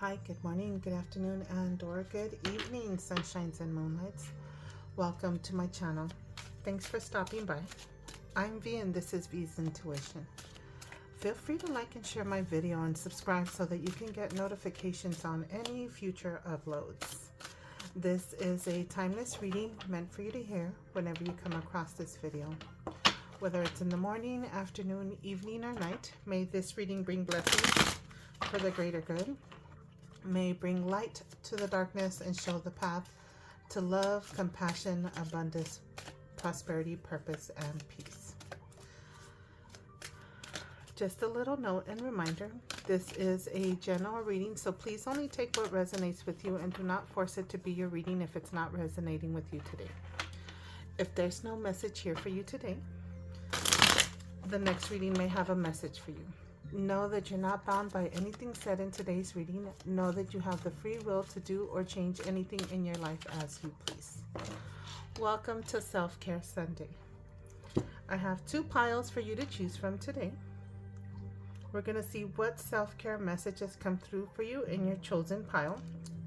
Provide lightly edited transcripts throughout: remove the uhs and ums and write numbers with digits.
Hi, good morning, good afternoon, and or good evening, sunshines and moonlights. Welcome to my channel. Thanks for stopping by. I'm V and this is V's Intuition. Feel free to like and share my video and subscribe so that you can get notifications on any future uploads. This is a timeless reading meant for you to hear whenever you come across this video. Whether it's in the morning, afternoon, evening, or night, may this reading bring blessings for the greater good. May bring light to the darkness and show the path to love, compassion, abundance, prosperity, purpose, and peace. Just a little note and reminder, this is a general reading, so please only take what resonates with you and do not force it to be your reading if it's not resonating with you today. If there's no message here for you today, the next reading may have a message for you. Know that you're not bound by anything said in today's reading. Know that you have the free will to do or change anything in your life as you please. Welcome to Self-Care Sunday. I have two piles for you to choose from today. We're going to see what self-care messages come through for you in your chosen pile.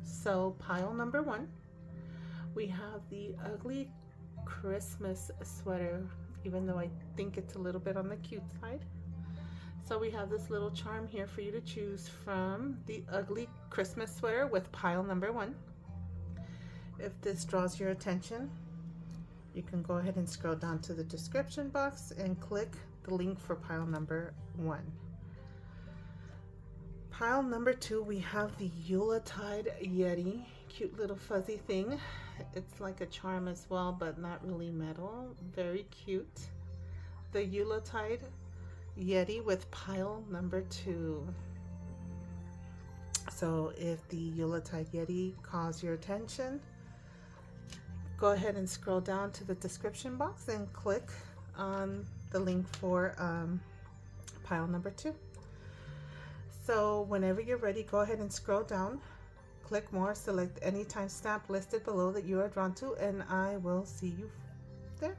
So pile number one, we have the ugly Christmas sweater, even though I think it's a little bit on the cute side. So we have this little charm here for you to choose from, the ugly Christmas sweater with pile number one. If this draws your attention, you can go ahead and scroll down to the description box and click the link for pile number one. Pile number two, we have the Yuletide Yeti, cute little fuzzy thing. It's like a charm as well, but not really metal. Very cute. The Yuletide Yeti with pile number two. So if the Yuletide Yeti calls your attention, go ahead and scroll down to the description box and click on the link for pile number two. So whenever you're ready, go ahead and scroll down, click more, select any timestamp listed below that you are drawn to, and I will see you there.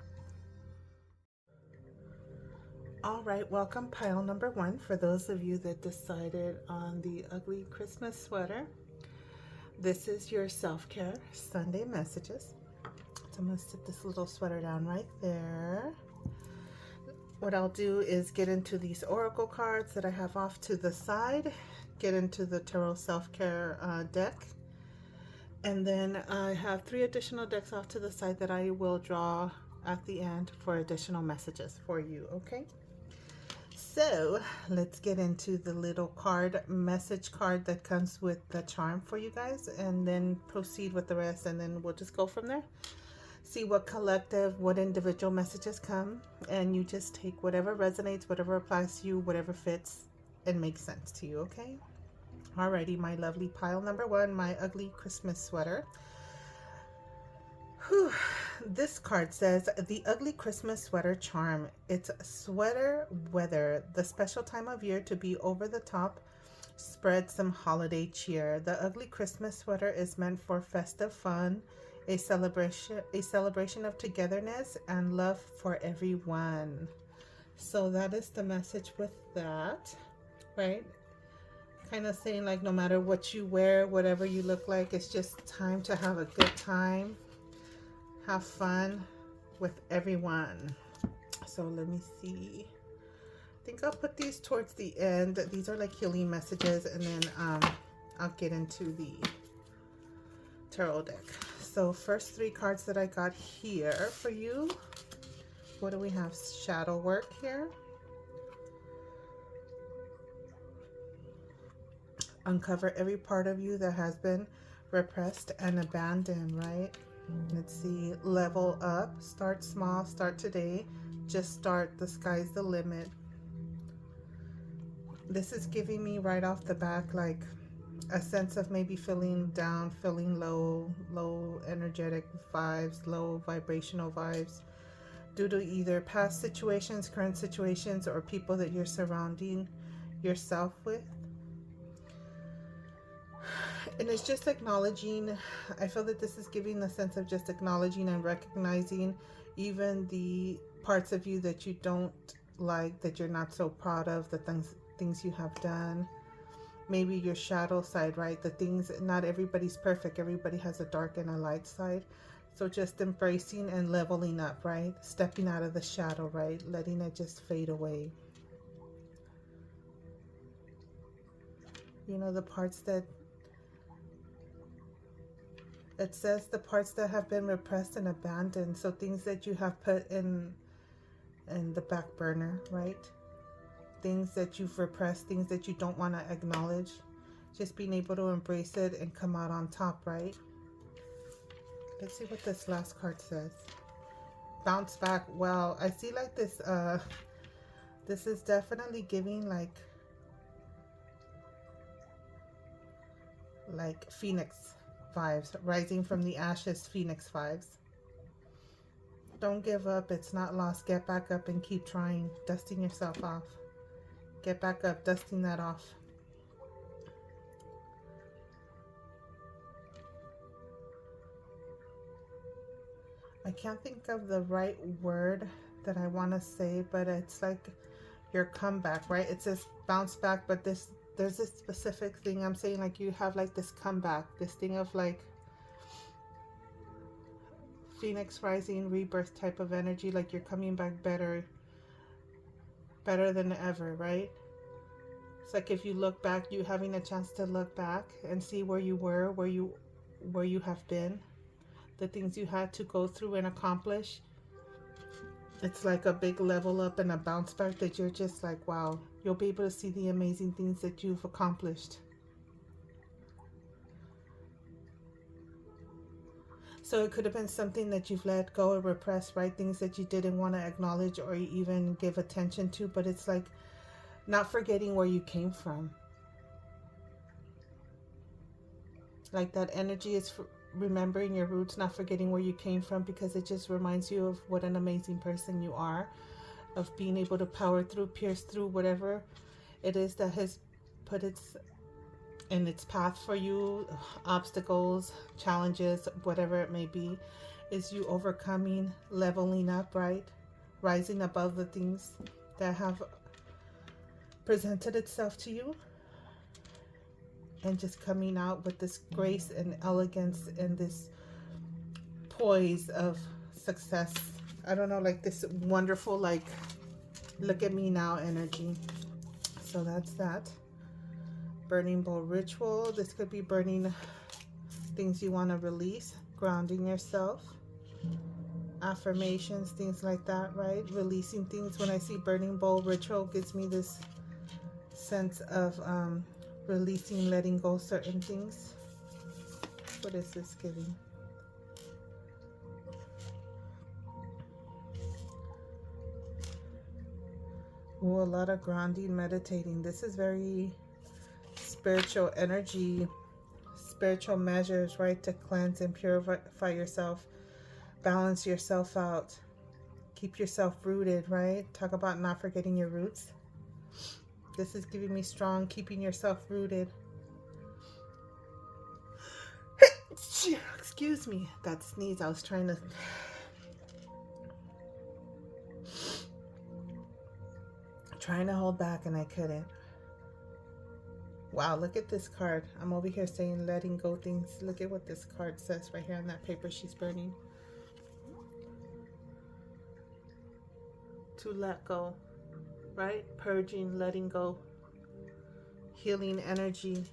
All right, welcome pile number one. For those of you that decided on the ugly Christmas sweater, this is your self-care Sunday messages. So I'm going to sit this little sweater down right there. What I'll do is get into these oracle cards that I have off to the side, get into the tarot self-care deck, and then I have 3 additional decks off to the side that I will draw at the end for additional messages for you, okay? So let's get into the little message card that comes with the charm for you guys, and then proceed with the rest, and then we'll just go from there. See what collective, what individual messages come, and you just take whatever resonates, whatever applies to you, whatever fits and makes sense to you, okay? Alrighty, my lovely pile number one, my ugly Christmas sweater. Whew. This card says, the ugly Christmas sweater charm. It's sweater weather, the special time of year to be over the top, spread some holiday cheer. The ugly Christmas sweater is meant for festive fun, a celebration of togetherness and love for everyone. So that is the message with that, right? Kind of saying like no matter what you wear, whatever you look like, it's just time to have a good time. Have fun with everyone. So let me see. I think I'll put these towards the end. These are like healing messages, and then I'll get into the tarot deck. So first 3 cards that I got here for you. What do we have? Shadow work here. Uncover every part of you that has been repressed and abandoned, right? Let's see, level up, start small, start today, just start, the sky's the limit. This is giving me right off the back like a sense of maybe feeling down, feeling low energetic vibes, low vibrational vibes due to either past situations, current situations, or people that you're surrounding yourself with. And it's just acknowledging, I feel that this is giving the sense of just acknowledging and recognizing even the parts of you that you don't like, that you're not so proud of, the things you have done. maybe your shadow side, right? The things, not everybody's perfect. Everybody has a dark and a light side. So just embracing and leveling up, right? Stepping out of the shadow, right? Letting it just fade away. You know, the parts that, it says the parts that have been repressed and abandoned. So things that you have put in the back burner, right? Things that you've repressed, things that you don't want to acknowledge. Just being able to embrace it and come out on top, right? Let's see what this last card says. Bounce back. Well, I see like this, this is definitely giving like Phoenix vibes, rising from the ashes, Phoenix vibes. Don't give up. It's not lost. Get back up and keep trying. Dusting yourself off. Get back up, dusting that off. I can't think of the right word that I want to say, but it's like your comeback, right? It says bounce back, but there's this specific thing I'm saying, like you have like this comeback, this thing of like Phoenix rising, rebirth type of energy, like you're coming back better than ever, right? It's like if you look back, you having a chance to look back and see where you were, where you have been, the things you had to go through and accomplish. It's like a big level up and a bounce back that you're just like, wow, you'll be able to see the amazing things that you've accomplished. So it could have been something that you've let go or repressed, right? Things that you didn't want to acknowledge or even give attention to, but it's like not forgetting where you came from. Like that energy is remembering your roots, not forgetting where you came from, because it just reminds you of what an amazing person you are, of being able to power through, pierce through whatever it is that has put in its path for you, obstacles, challenges, whatever it may be, is you overcoming, leveling up, right? Rising above the things that have presented itself to you, and just coming out with this grace and elegance and this poise of success. I don't know, like this wonderful, like, look at me now energy. So that's that. Burning bowl ritual. This could be burning things you want to release, grounding yourself, affirmations, things like that, right? Releasing things. When I see burning bowl ritual, it gives me this sense of releasing, letting go certain things. What is this giving? Oh, a lot of grounding, meditating. This is very spiritual energy, spiritual measures, right? To cleanse and purify yourself, balance yourself out, keep yourself rooted, right? Talk about not forgetting your roots. This is giving me strong, keeping yourself rooted. Excuse me, that sneeze. I was trying to hold back and I couldn't. Wow, look at this card. I'm over here saying letting go things. Look at what this card says right here on that paper she's burning. To let go, right? Purging, letting go, healing energy,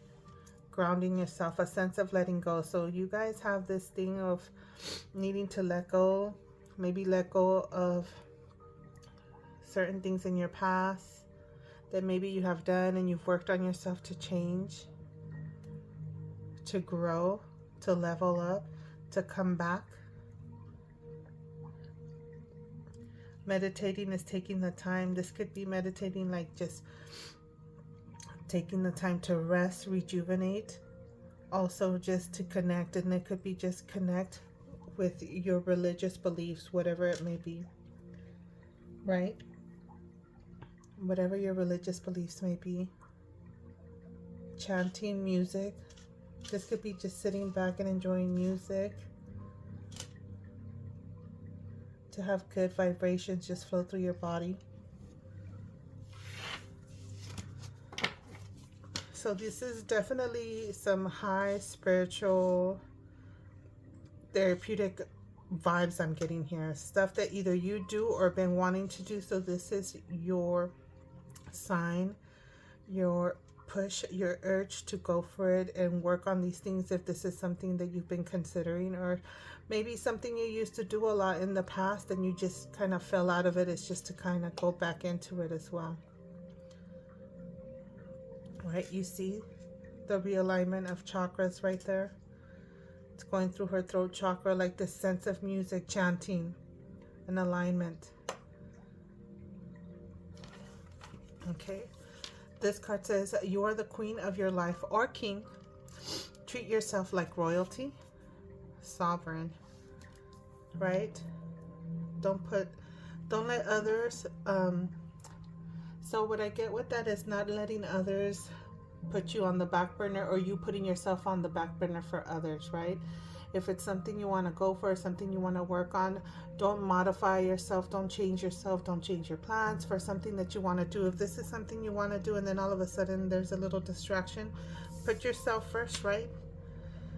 grounding yourself, a sense of letting go. So you guys have this thing of needing to let go, maybe let go of certain things in your past that maybe you have done and you've worked on yourself to change, to grow, to level up, to come back. Meditating is taking the time. This could be meditating like just taking the time to rest, rejuvenate, also just to connect, and it could be just connect with your religious beliefs, whatever it may be, right? Whatever your religious beliefs may be. Chanting, music. This could be just sitting back and enjoying music, to have good vibrations just flow through your body. So this is definitely some high spiritual, therapeutic vibes I'm getting here. Stuff that either you do or been wanting to do. So this is your sign, your push, your urge to go for it and work on these things if this is something that you've been considering, or maybe something you used to do a lot in the past and you just kind of fell out of it. It's just to kind of go back into it as well. Right, you see the realignment of chakras right there. It's going through her throat chakra, like this sense of music, chanting, and alignment. Okay, this card says you are the queen of your life or king. Treat yourself like royalty, sovereign, right? Don't let others, so what I get with that is not letting others put you on the back burner, or you putting yourself on the back burner for others, right? If it's something you want to go for, something you want to work on, don't modify yourself, don't change yourself, don't change your plans for something that you want to do. If this is something you want to do and then all of a sudden there's a little distraction, put yourself first, right?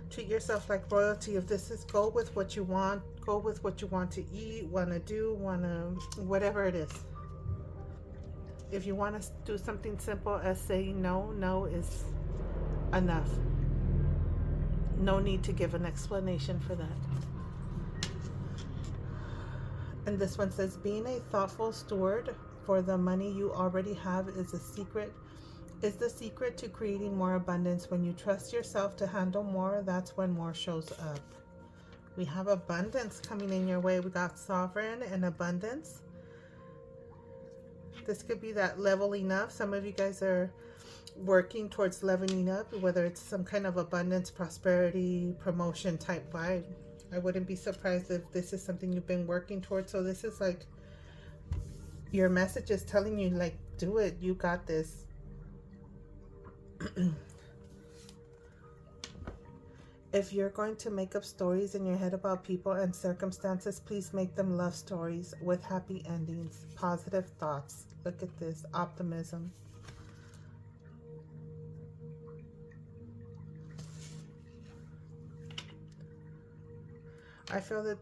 Treat yourself like royalty. If this is, go with what you want, go with what you want to eat, want to do, whatever it is. If you want to do something simple as saying no, no is enough. No need to give an explanation for that. And this one says, being a thoughtful steward for the money you already have is the secret to creating more abundance. When you trust yourself to handle more, that's when more shows up. We have abundance coming in your way. We got sovereign and abundance. This could be that leveling up. Some of you guys are working towards leveling up, whether it's some kind of abundance, prosperity, promotion type vibe. I wouldn't be surprised if this is something you've been working towards. So this is like your message is telling you, like, do it. You got this. If you're going to make up stories in your head about people and circumstances, please make them love stories with happy endings, positive thoughts. Look at this, optimism. I feel that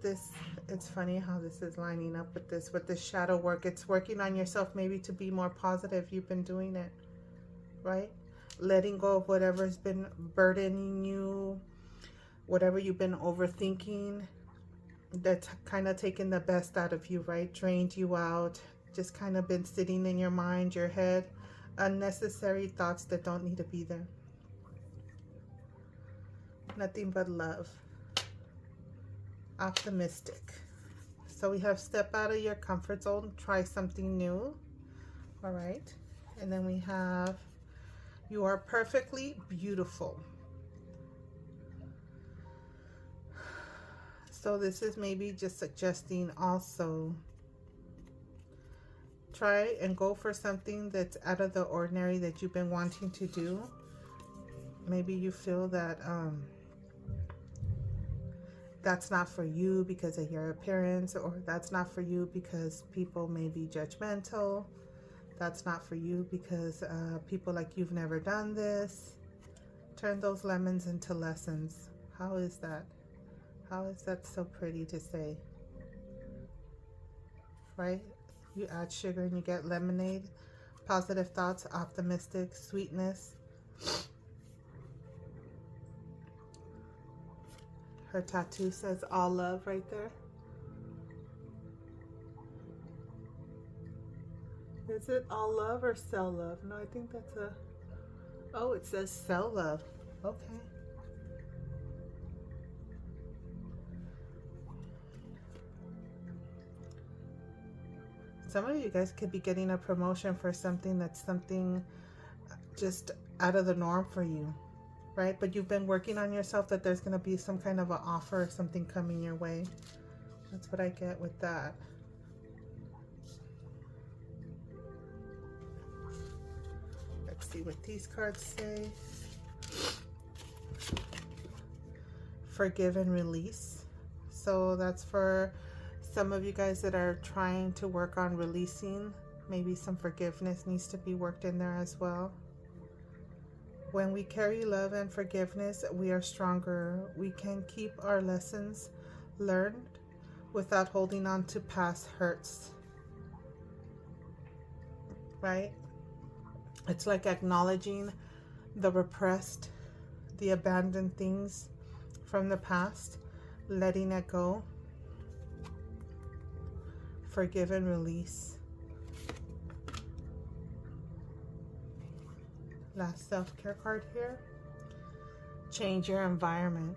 it's funny how this is lining up with this shadow work. It's working on yourself maybe to be more positive. You've been doing it, right? Letting go of whatever's been burdening you, whatever you've been overthinking, that's kind of taken the best out of you, right? Drained you out, just kind of been sitting in your mind, your head, unnecessary thoughts that don't need to be there. Nothing but love. Optimistic. So we have step out of your comfort zone, try something new. All right. And then we have you are perfectly beautiful. So this is maybe just suggesting also try and go for something that's out of the ordinary that you've been wanting to do. Maybe you feel that that's not for you because of your appearance, or that's not for you because people may be judgmental. That's not for you because people like you've never done this. Turn those lemons into lessons. How is that? How is that so pretty to say? Right? You add sugar and you get lemonade. Positive thoughts, optimistic, sweetness. Her tattoo says all love right there. Is it all love or sell love? No, I think that's a... Oh, it says sell love. Okay. Some of you guys could be getting a promotion for something that's something just out of the norm for you, right? But you've been working on yourself, that there's going to be some kind of an offer or something coming your way. That's what I get with that. Let's see what these cards say. Forgive and release. So that's for some of you guys that are trying to work on releasing. Maybe some forgiveness needs to be worked in there as well. When we carry love and forgiveness, we are stronger. We can keep our lessons learned without holding on to past hurts, right? It's like acknowledging the repressed, the abandoned things from the past, letting it go, forgive and release. Last self-care card here. Change your environment.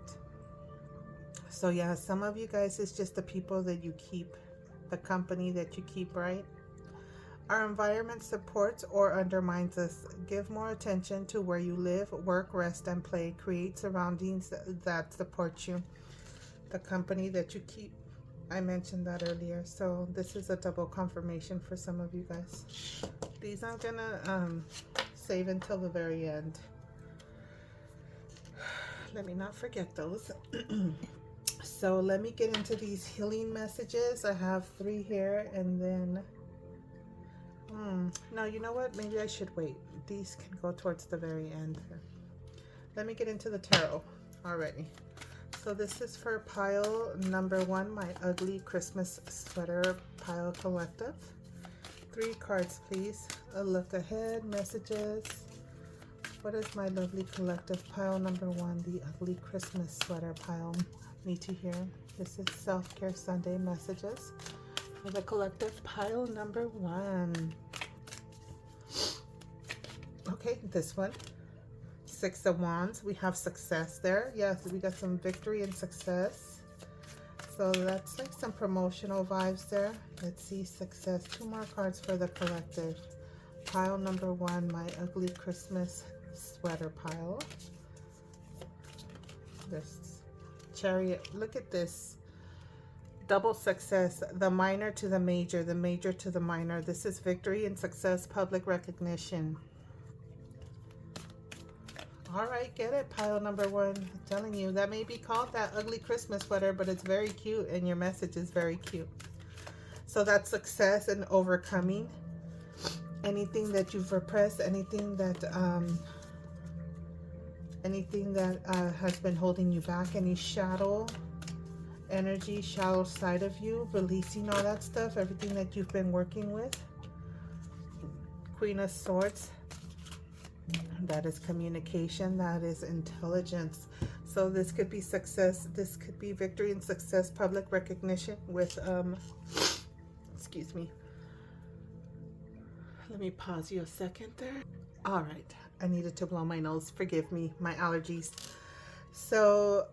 So yeah, some of you guys, it's just the people that you keep, the company that you keep, right? Our environment supports or undermines us. Give more attention to where you live, work, rest, and play. Create surroundings that support you. The company that you keep. I mentioned that earlier. So this is a double confirmation for some of you guys. These I'm gonna save until the very end. Let me not forget those. So let me get into these healing messages. I have 3 here, and then no, you know what? Maybe I should wait. These can go towards the very end. Let me get into the tarot already. So this is for pile number 1, my ugly Christmas sweater pile collective. 3 cards, please. A look ahead, messages. What is my lovely collective pile number 1, the ugly Christmas sweater pile? Need to hear. This is Self-Care Sunday messages for the collective pile number 1. Okay, this one. 6 of Wands. We have success there. Yes, we got some victory and success. So that's like some promotional vibes there. Let's see, success. 2 more cards for the collective. Pile number 1, my ugly Christmas sweater pile. This Chariot. Look at this. Double success. The minor to the major to the minor. This is victory and success, public recognition. All right, get it, pile number 1. I'm telling you, that may be called that ugly Christmas sweater, but it's very cute, and your message is very cute. So that's success and overcoming anything that you've repressed, anything that has been holding you back, any shadow energy, shallow side of you, releasing all that stuff, everything that you've been working with. Queen of Swords. That is communication, that is intelligence. So this could be success, this could be victory and success, public recognition with excuse me, let me pause you a second there. All right, I needed to blow my nose, forgive me, my allergies. So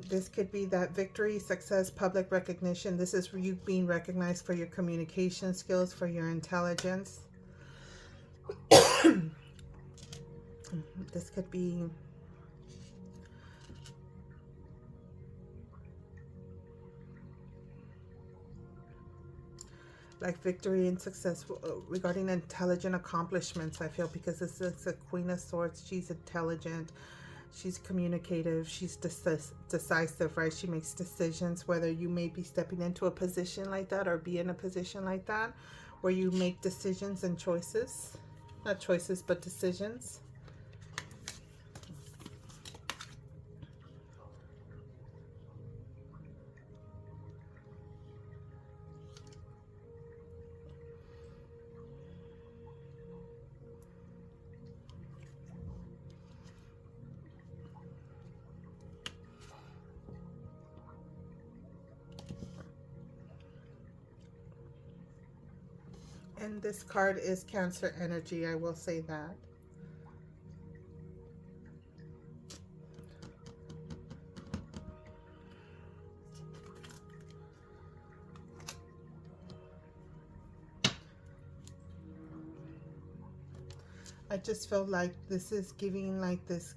this could be that victory, success, public recognition. This is you being recognized for your communication skills, for your intelligence. This could be like victory and success regarding intelligent accomplishments, I feel, because this is a Queen of Swords. She's intelligent, she's communicative, she's decisive, right? She makes decisions, whether you may be stepping into a position like that or be in a position like that where you make decisions and choices. Not choices, but decisions. And this card is Cancer energy, I will say that. I just feel like this is giving like this,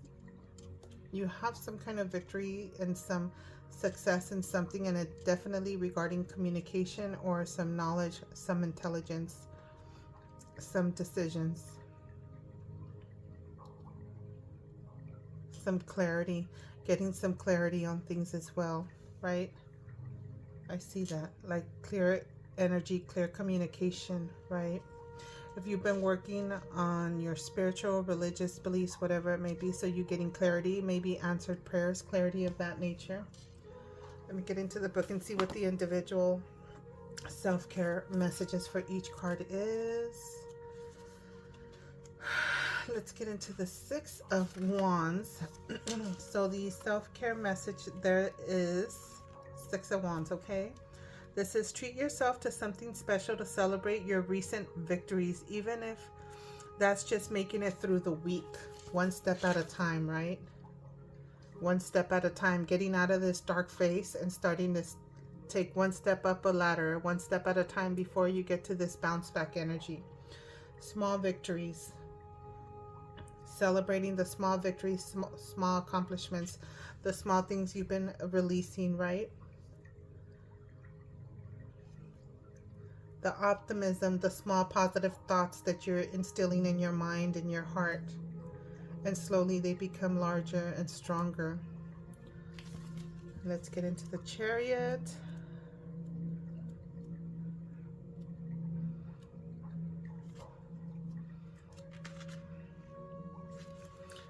you have some kind of victory and some success in something, and it definitely regarding communication or some knowledge, some intelligence, some decisions, some clarity, getting some clarity on things as well, right? I see that, like clear energy, clear communication, right? If you've been working on your spiritual, religious beliefs, whatever it may be, so you're getting clarity, maybe answered prayers, clarity of that nature. Let me get into the book and see what the individual self-care messages for each card is. Let's get into the Six of Wands. So the self-care message, there is Six of Wands, okay? This is treat yourself to something special to celebrate your recent victories, even if that's just making it through the week, one step at a time, right? One step at a time, getting out of this dark phase and starting to take one step up a ladder, one step at a time before you get to this bounce back energy. Small victories. Celebrating the small victories, small accomplishments, the small things you've been releasing, right? The optimism, the small positive thoughts that you're instilling in your mind and your heart. And slowly they become larger and stronger. Let's get into the Chariot.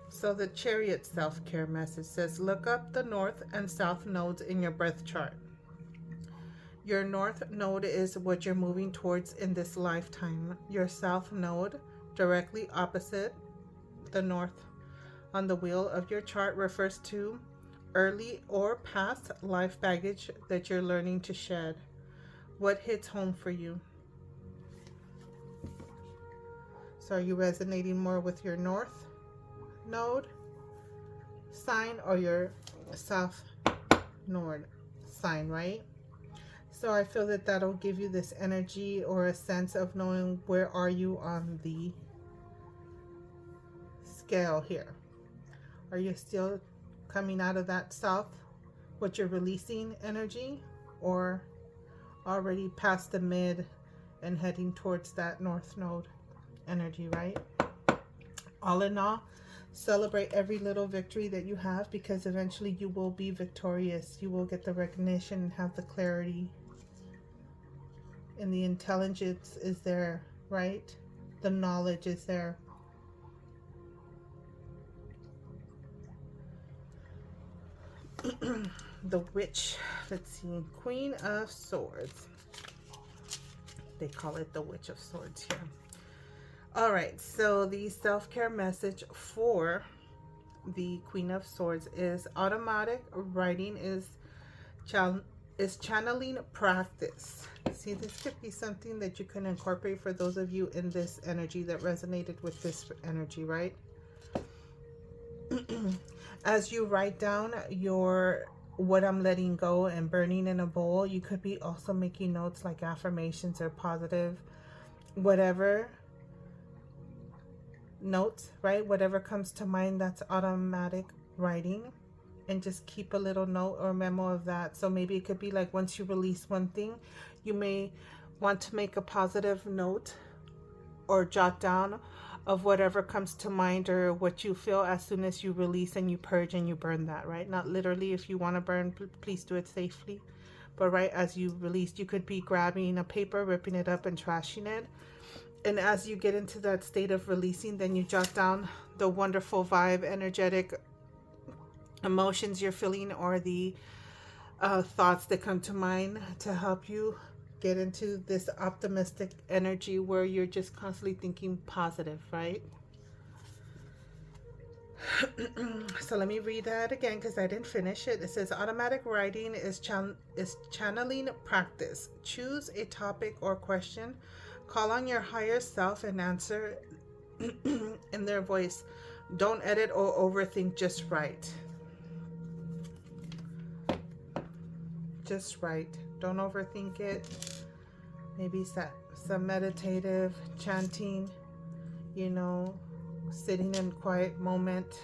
So the Chariot self-care message says, look up the north and south nodes in your birth chart. Your north node is what you're moving towards in this lifetime. Your south node, directly opposite the north on the wheel of your chart, refers to early or past life baggage that you're learning to shed. What hits home for you? So are you resonating more with your north node sign or your south node sign, right? So I feel that that'll give you this energy or a sense of knowing where are you on the scale here. Are you still coming out of that south, what you're releasing energy, or already past the mid and heading towards that north node energy, right? All in all, celebrate every little victory that you have, because eventually you will be victorious. You will get the recognition and have the clarity. And the intelligence is there, right? The knowledge is there. The Witch, let's see, Queen of Swords. They call it the Witch of Swords here. All right, so the self-care message for the Queen of Swords is automatic writing is channeling practice. See, this could be something that you can incorporate for those of you in this energy that resonated with this energy, right? As you write down what I'm letting go and burning in a bowl, you could be also making notes like affirmations or positive, whatever notes, right? Whatever comes to mind, that's automatic writing. And just keep a little note or memo of that. So maybe it could be like once you release one thing, you may want to make a positive note or jot down of whatever comes to mind or what you feel as soon as you release and you purge and you burn that, right? Not literally. If you want to burn, please do it safely. But right as you release, you could be grabbing a paper, ripping it up and trashing it. And as you get into that state of releasing, then you jot down the wonderful vibe, energetic emotions you're feeling, or the thoughts that come to mind to help you get into this optimistic energy where you're just constantly thinking positive, right? So let me read that again because I didn't finish it. It says automatic writing is channeling practice. Choose a topic or question, call on your higher self and answer in their voice. Don't edit or overthink, just write. Just write. Don't overthink it. Maybe some meditative chanting, you know, sitting in quiet moment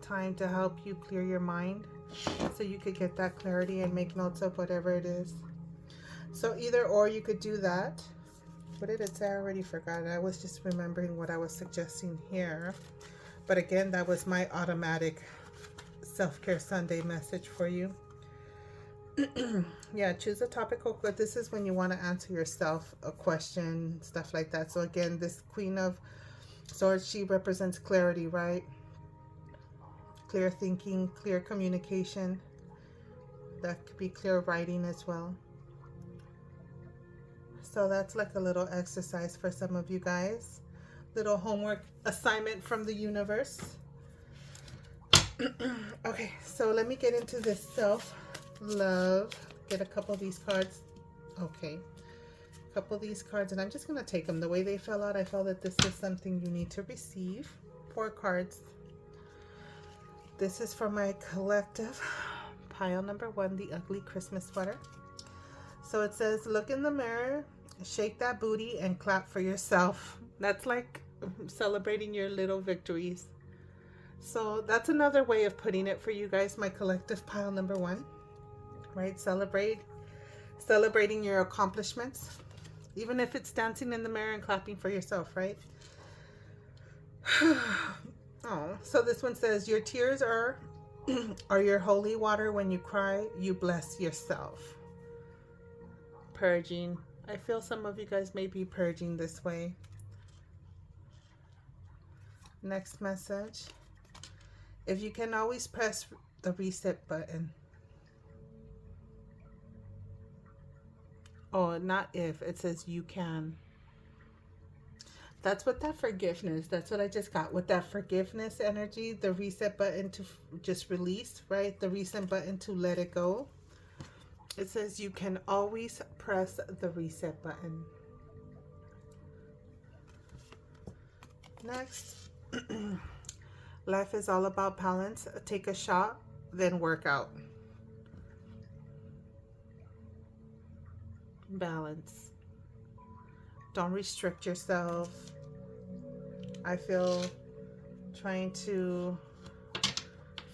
time to help you clear your mind so you could get that clarity and make notes of whatever it is. So either or, you could do that. What did it say? I already forgot. I was just remembering what I was suggesting here. But again, that was my automatic self-care Sunday message for you. Yeah, choose a topical, but this is when you want to answer yourself a question, stuff like that. So again, this Queen of Swords, she represents clarity, right? Clear thinking, clear communication. That could be clear writing as well. So that's like a little exercise for some of you guys. Little homework assignment from the universe. Okay, so let me get into this self-love. Get a couple of these cards. Okay, a couple of these cards, and I'm just going to take them. The way they fell out, I felt that this is something you need to receive. 4 cards. This is for my collective. Pile number 1, the ugly Christmas sweater. So it says, look in the mirror, shake that booty, and clap for yourself. That's like celebrating your little victories. So that's another way of putting it for you guys, my collective pile number 1. Right? Celebrating your accomplishments. Even if it's dancing in the mirror and clapping for yourself, right? Oh, so this one says, your tears are your holy water. When you cry, you bless yourself. Purging. I feel some of you guys may be purging this way. Next message. If you can always press the reset button. Oh, not if. It says you can. That's what that forgiveness. That's what I just got. With that forgiveness energy, the reset button to just release, right? The reset button to let it go. It says you can always press the reset button. Next. Life is all about balance. Take a shot, then work out. Balance. Don't restrict yourself. I feel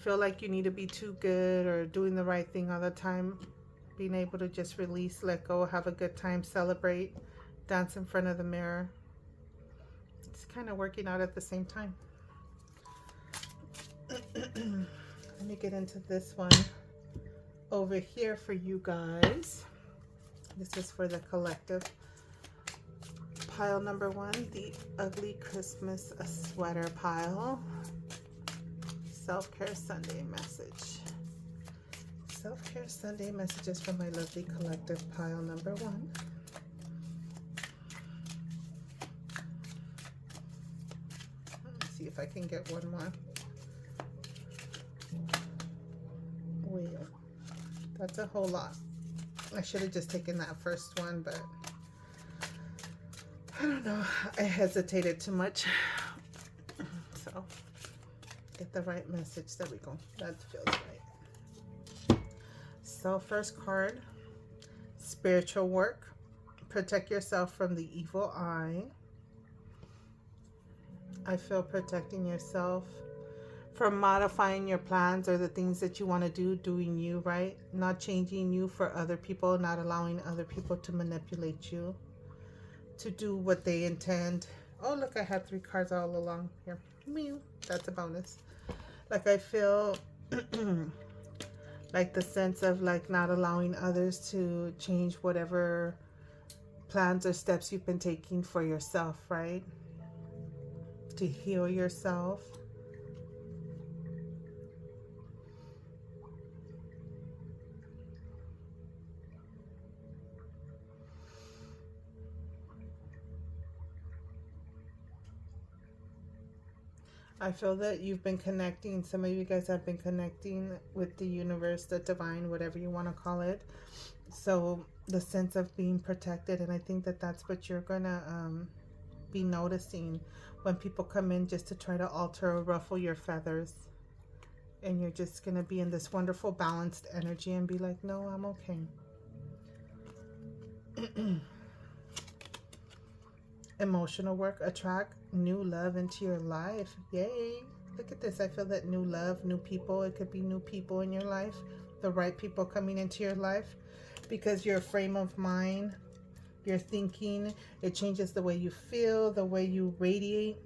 like you need to be too good or doing the right thing all the time. Being able to just release, let go, have a good time, celebrate, dance in front of the mirror. It's kind of working out at the same time. Let me get into this one over here for you guys. This is for the collective. Pile number 1, the ugly Christmas sweater pile. Self-care Sunday message. Self-care Sunday messages from my lovely collective pile number 1. Let's see if I can get one more. Wheel. That's a whole lot. I should have just taken that first one, but I don't know. I hesitated too much. So, get the right message. There we go. That feels right. So, first card, spiritual work. Protect yourself from the evil eye. I feel protecting yourself from modifying your plans or the things that you want to do, doing you, right? Not changing you for other people, not allowing other people to manipulate you to do what they intend. Oh, look, I had 3 cards all along here. Meow. That's a bonus. Like, I feel like the sense of like not allowing others to change whatever plans or steps you've been taking for yourself, right? To heal yourself. I feel that you've been connecting, some of you guys have been connecting with the universe, the divine, whatever you want to call it. So the sense of being protected, and I think that that's what you're going to be noticing when people come in just to try to alter or ruffle your feathers. And you're just going to be in this wonderful balanced energy and be like, no, I'm okay. Emotional work. Attract new love into your life. Yay. Look at this. I feel that new love, new people. It could be new people in your life. The right people coming into your life. Because your frame of mind, your thinking, it changes the way you feel, the way you radiate.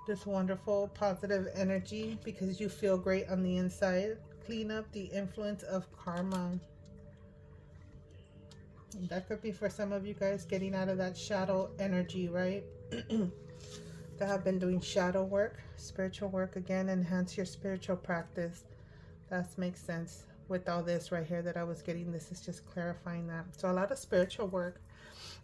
this wonderful positive energy because you feel great on the inside. Clean up the influence of karma. That could be for some of you guys getting out of that shadow energy, right? That have been doing shadow work, spiritual work. Again, enhance your spiritual practice. That makes sense with all this right here that I was getting. This is just clarifying that. So a lot of spiritual work.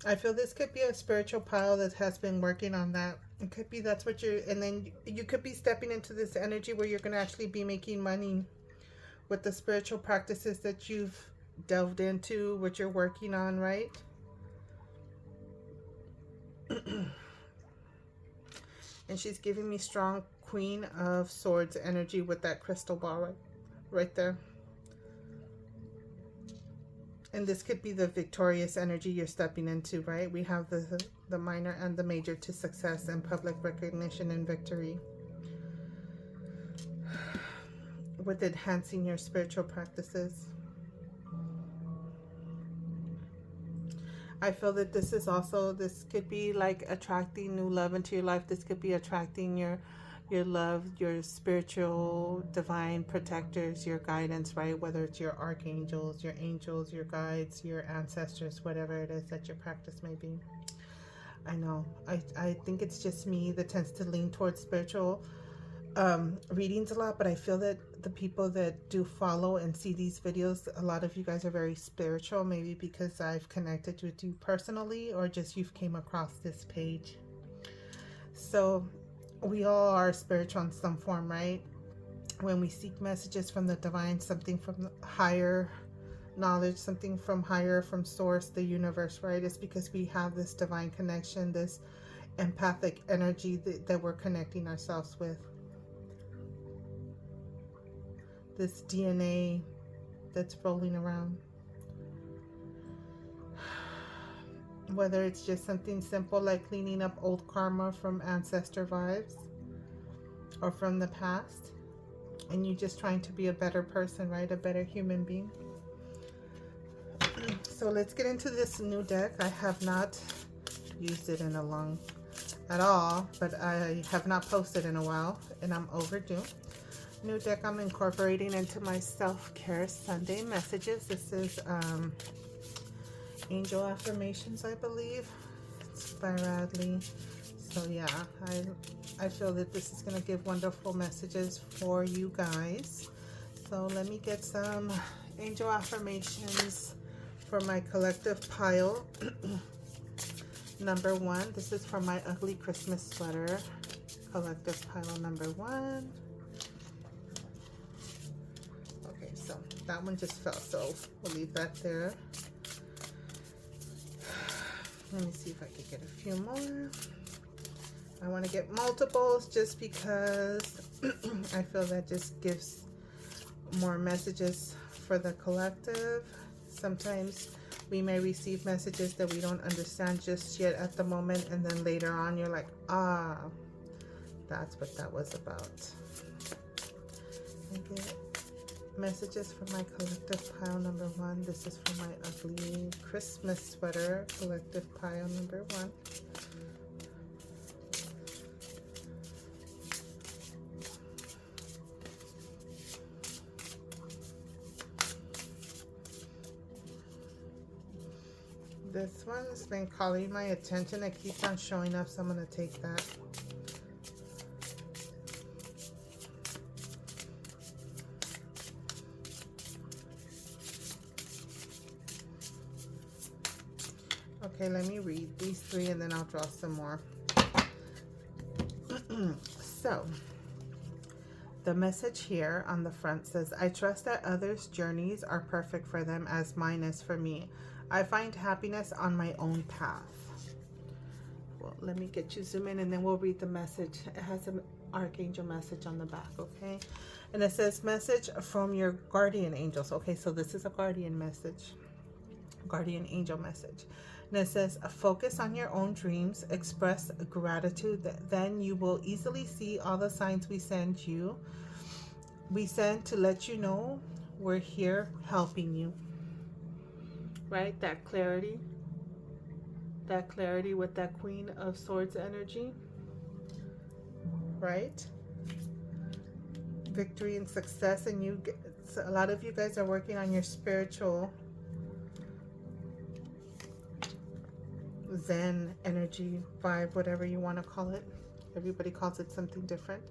I feel this could be a spiritual pile that has been working on that. It could be that's what you're, and then you could be stepping into this energy where you're going to actually be making money with the spiritual practices that you've delved into, what you're working on, right? And she's giving me strong Queen of Swords energy with that crystal ball right there. And this could be the victorious energy you're stepping into, right? We have the minor and the major to success and public recognition and victory. With enhancing your spiritual practices. I feel that this is also, this could be like attracting new love into your life. This could be attracting your love, your spiritual divine protectors, your guidance, right? Whether it's your archangels, your angels, your guides, your ancestors, whatever it is that your practice may be. I know. I think it's just me that tends to lean towards spiritual readings a lot, but I feel that the people that do follow and see these videos, a lot of you guys are very spiritual, maybe because I've connected with you personally or just you've came across this page. So we all are spiritual in some form, right? When we seek messages from the divine, something from higher knowledge, something from higher, from source, the universe, right? It's because we have this divine connection, this empathic energy that we're connecting ourselves with. This DNA that's rolling around. Whether it's just something simple like cleaning up old karma from ancestor vibes or from the past, and you just trying to be a better person, right? A better human being. So let's get into this new deck. I have not used it in a long at all, but I have not posted in a while and I'm overdue. New deck I'm incorporating into my self-care Sunday messages. This is Angel Affirmations, I believe. It's by Radley. So yeah, I feel that this is going to give wonderful messages for you guys. So let me get some Angel Affirmations for my collective pile. Number 1, this is for my ugly Christmas sweater. Collective pile number 1. So that one just fell, so we'll leave that there. Let me see if I could get a few more. I want to get multiples just because I feel that just gives more messages for the collective. Sometimes we may receive messages that we don't understand just yet at the moment, and then later on you're like, ah, that's what that was about. I get messages for my collective pile number 1. This is for my ugly Christmas sweater collective pile number 1. This one's been calling my attention. It keeps on showing up, so I'm going to take that. Okay, let me read these 3 and then I'll draw some more. So, the message here on the front says, I trust that others' journeys are perfect for them as mine is for me. I find happiness on my own path. Well, let me get you zoom in and then we'll read the message. It has an archangel message on the back, okay? And it says, message from your guardian angels. Okay, so this is a guardian message. Guardian angel message. And it says, focus on your own dreams, express gratitude, then you will easily see all the signs we send you. We send to let you know we're here helping you. Right? That clarity with that Queen of Swords energy. right? Victory and success, and a lot of you guys are working on your spiritual Zen energy vibe, whatever you want to call it. Everybody calls it something different.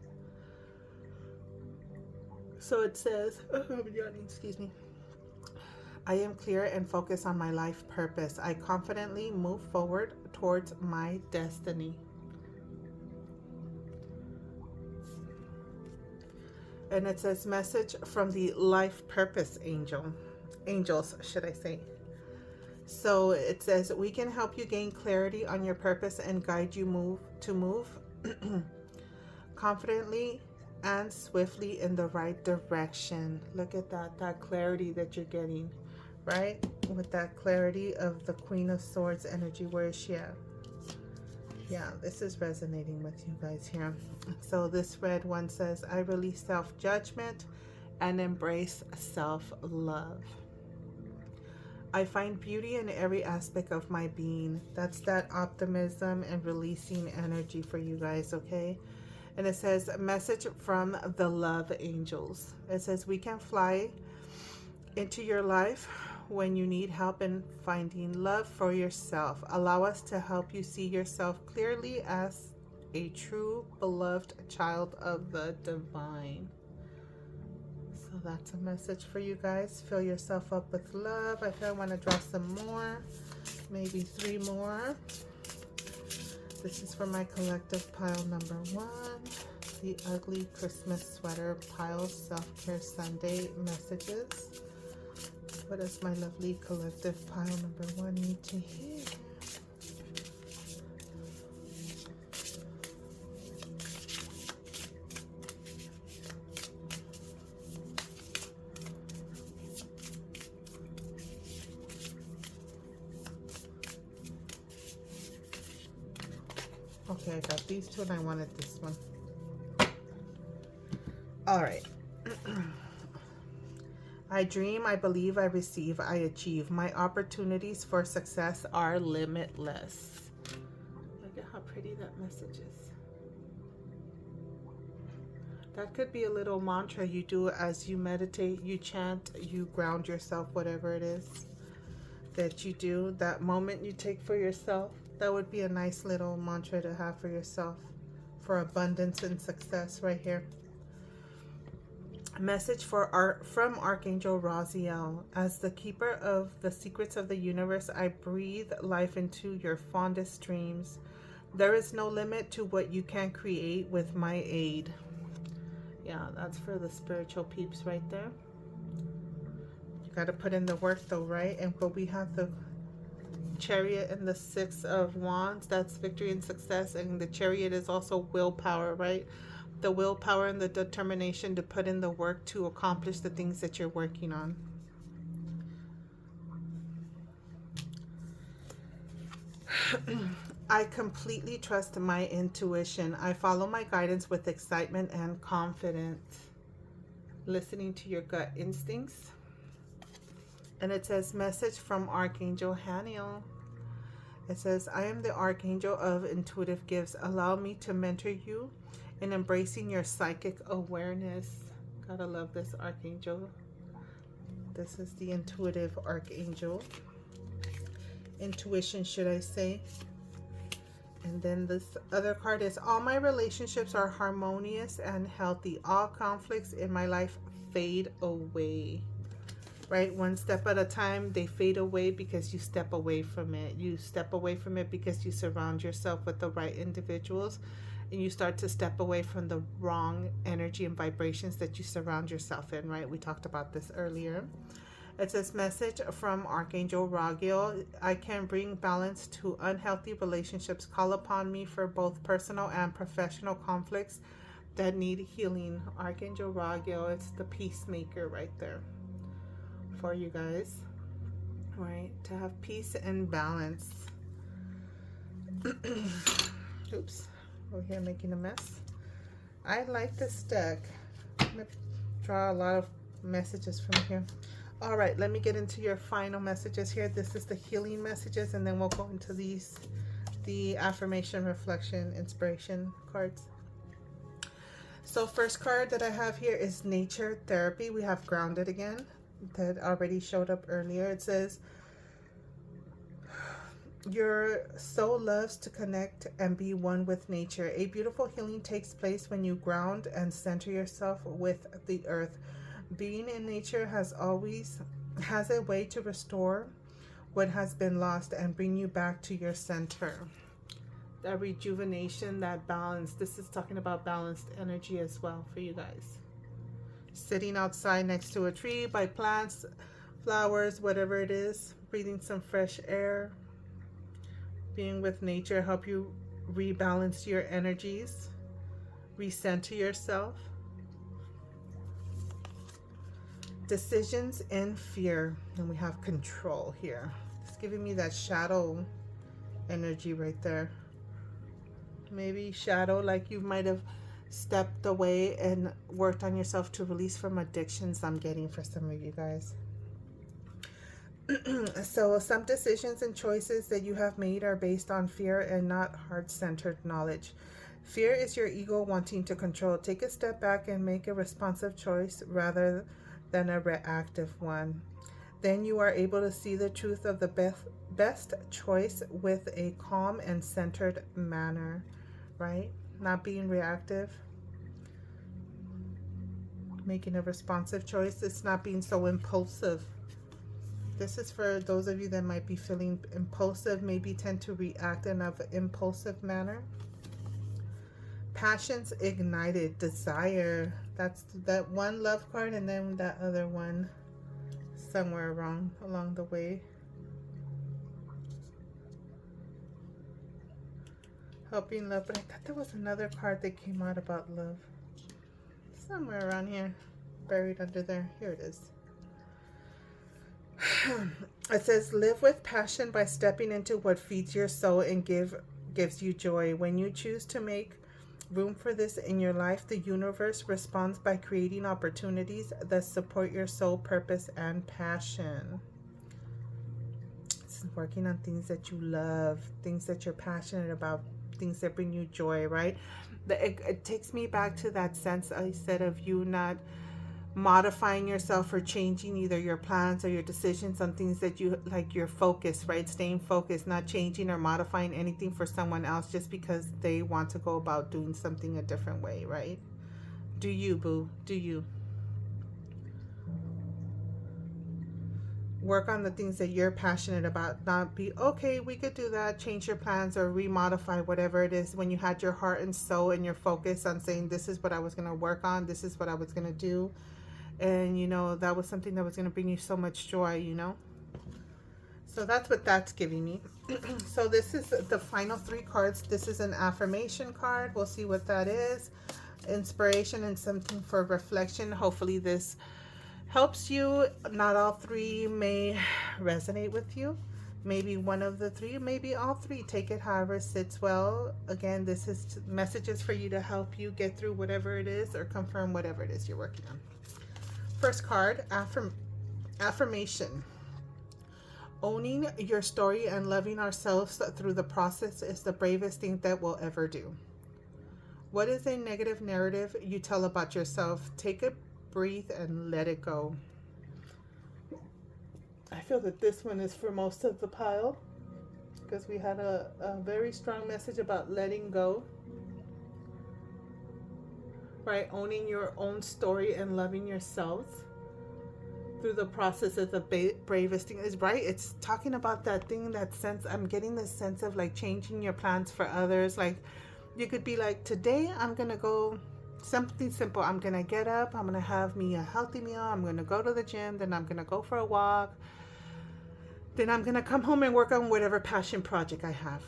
So it says, excuse me. I am clear and focused on my life purpose. I confidently move forward towards my destiny. And it says, message from the life purpose angels, should I say. So it says, we can help you gain clarity on your purpose and guide you move confidently and swiftly in the right direction. Look at that clarity that you're getting, right? With that clarity of the Queen of Swords energy. Where is she at? Yeah, this is resonating with you guys here. So this red one says, I release self-judgment and embrace self-love. I find beauty in every aspect of my being. That's that optimism and releasing energy for you guys, okay? And it says, a message from the love angels. It says, we can fly into your life when you need help in finding love for yourself. Allow us to help you see yourself clearly as a true beloved child of the divine. So that's a message for you guys. Fill yourself up with love. I feel I want to draw some more, maybe 3 more. This is for my collective pile number 1, the ugly Christmas sweater pile, self-care Sunday messages. What does my lovely collective pile number 1 need to hear? Okay, I got these 2 and I wanted this one. All right. I dream, I believe, I receive, I achieve. My opportunities for success are limitless. Look at how pretty that message is. That could be a little mantra you do as you meditate, you chant, you ground yourself, whatever it is that you do. That moment you take for yourself, that would be a nice little mantra to have for yourself for abundance and success right here. A message from Archangel Raziel. As the keeper of the secrets of the universe, I breathe life into your fondest dreams. There is no limit to what you can create with my aid. Yeah, that's for the spiritual peeps right there. You got to put in the work though, right? And but we have the Chariot and the 6 of Wands. That's victory and success. And the Chariot is also willpower, right? The willpower and the determination to put in the work to accomplish the things that you're working on. I completely trust my intuition. I follow my guidance with excitement and confidence. Listening to your gut instincts. And it says, message from Archangel Haniel. It says, I am the Archangel of intuitive gifts. Allow me to mentor you in embracing your psychic awareness. Gotta love this Archangel. This is the intuitive Archangel. Intuition, should I say. And then this other card is, all my relationships are harmonious and healthy. All conflicts in my life fade away. Right? One step at a time, they fade away because you step away from it. You step away from it because you surround yourself with the right individuals. And you start to step away from the wrong energy and vibrations that you surround yourself in, right? We talked about this earlier. It says, message from Archangel Raziel. I can bring balance to unhealthy relationships. Call upon me for both personal and professional conflicts that need healing. Archangel Raziel, it's the peacemaker right there for you guys, right? To have peace and balance. Oops. Over here making a mess. I like this deck. I'm going to draw a lot of messages from here. All right, let me get into your final messages here. This is the healing messages, and then we'll go into the affirmation, reflection, inspiration cards. So first card that I have here is nature therapy. We have grounded again that already showed up earlier. It says, your soul loves to connect and be one with nature. A beautiful healing takes place when you ground and center yourself with the earth. Being in nature has a way to restore what has been lost and bring you back to your center. That rejuvenation, that balance. This is talking about balanced energy as well for you guys. Sitting outside next to a tree, by plants, flowers, whatever it is, breathing some fresh air, being with nature help you rebalance your energies, recenter yourself. Decisions and fear, and we have control here. It's giving me that shadow energy right there. Maybe shadow, like you might have stepped away and worked on yourself to release from addictions. I'm getting for some of you guys. So some decisions and choices that you have made are based on fear and not heart-centered knowledge. Fear is your ego wanting to control. Take a step back and make a responsive choice rather than a reactive one. Then you are able to see the truth of the best choice with a calm and centered manner, right? Not being reactive. Making a responsive choice. It's not being so impulsive. This is for those of you that might be feeling impulsive, maybe tend to react in an impulsive manner. Passions ignited, desire. That's that one love card, and then that other one somewhere along the way. Helping love, but I thought there was another card that came out about love. Somewhere around here, buried under there. Here it is. It says, live with passion by stepping into what feeds your soul and gives you joy. When you choose to make room for this in your life, the universe responds by creating opportunities that support your soul purpose and passion. It's working on things that you love, things that you're passionate about, things that bring you joy, right? It takes me back to that sense I said of you not modifying yourself or changing either your plans or your decisions on things that you like, your focus, right? Staying focused, not changing or modifying anything for someone else just because they want to go about doing something a different way, right? Do you, boo? Do you? Work on the things that you're passionate about. Not be, okay, we could do that, change your plans or remodify whatever it is when you had your heart and soul and your focus on saying, this is what I was going to work on, this is what I was going to do. And, you know, that was something that was going to bring you so much joy, you know. So that's what that's giving me. So this is the final 3 cards. This is an affirmation card. We'll see what that is. Inspiration and something for reflection. Hopefully this helps you. Not all 3 may resonate with you. Maybe one of the 3, maybe all 3. Take it however sits well. Again, this is messages for you to help you get through whatever it is or confirm whatever it is you're working on. First card, affirmation. Owning your story and loving ourselves through the process is the bravest thing that we'll ever do. What is a negative narrative you tell about yourself? Take a breathe and let it go. I feel that this one is for most of the pile because we had a very strong message about letting go. Right, owning your own story and loving yourself through the process is the bravest thing. Is right. It's talking about that thing, that sense. I'm getting this sense of like changing your plans for others. Like you could be like, today I'm gonna go something simple. I'm gonna get up. I'm gonna have me a healthy meal. I'm gonna go to the gym. Then I'm gonna go for a walk. Then I'm gonna come home and work on whatever passion project I have.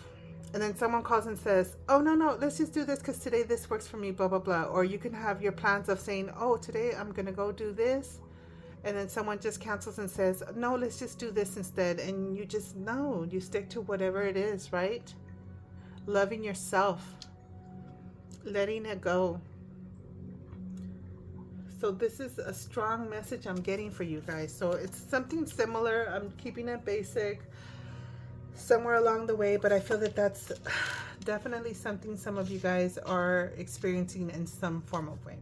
And then someone calls and says, oh, no, let's just do this because today this works for me, blah, blah, blah. Or you can have your plans of saying, oh, today I'm going to go do this. And then someone just cancels and says, no, let's just do this instead. And you just, no, you stick to whatever it is, right? Loving yourself. Letting it go. So this is a strong message I'm getting for you guys. So it's something similar. I'm keeping it basic. somewhere along the way, but I feel that that's definitely something some of you guys are experiencing in some form of way.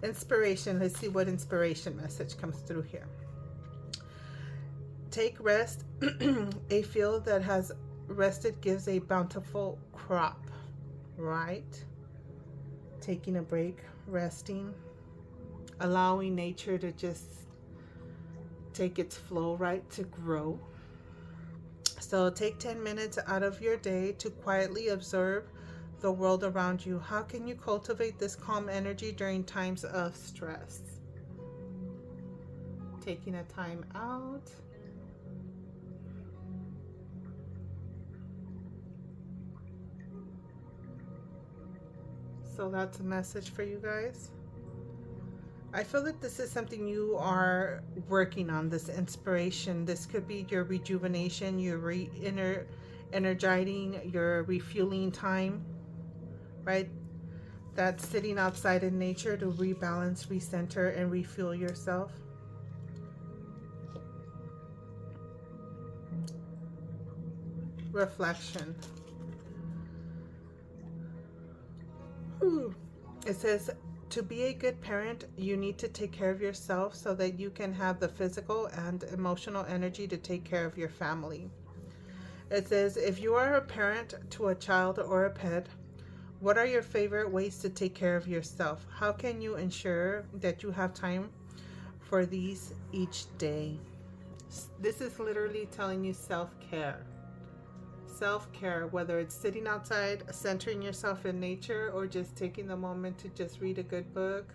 Inspiration. Let's see what inspiration message comes through here. Take rest. A field that has rested gives a bountiful crop, right? Taking a break, resting, allowing nature to just take its flow, right, to grow. So take 10 minutes out of your day to quietly observe the world around you. How can you cultivate this calm energy during times of stress? Taking a time out. So that's a message for you guys. I feel that this is something you are working on, this inspiration. This could be your rejuvenation, your energizing, your refueling time, right? That's sitting outside in nature to rebalance, recenter, and refuel yourself. Reflection. Ooh. It says, to be a good parent, you need to take care of yourself so that you can have the physical and emotional energy to take care of your family. It says, if you are a parent to a child or a pet, what are your favorite ways to take care of yourself? How can you ensure that you have time for these each day? This is literally telling you self-care. Self-care, whether it's sitting outside, centering yourself in nature, or just taking the moment to just read a good book.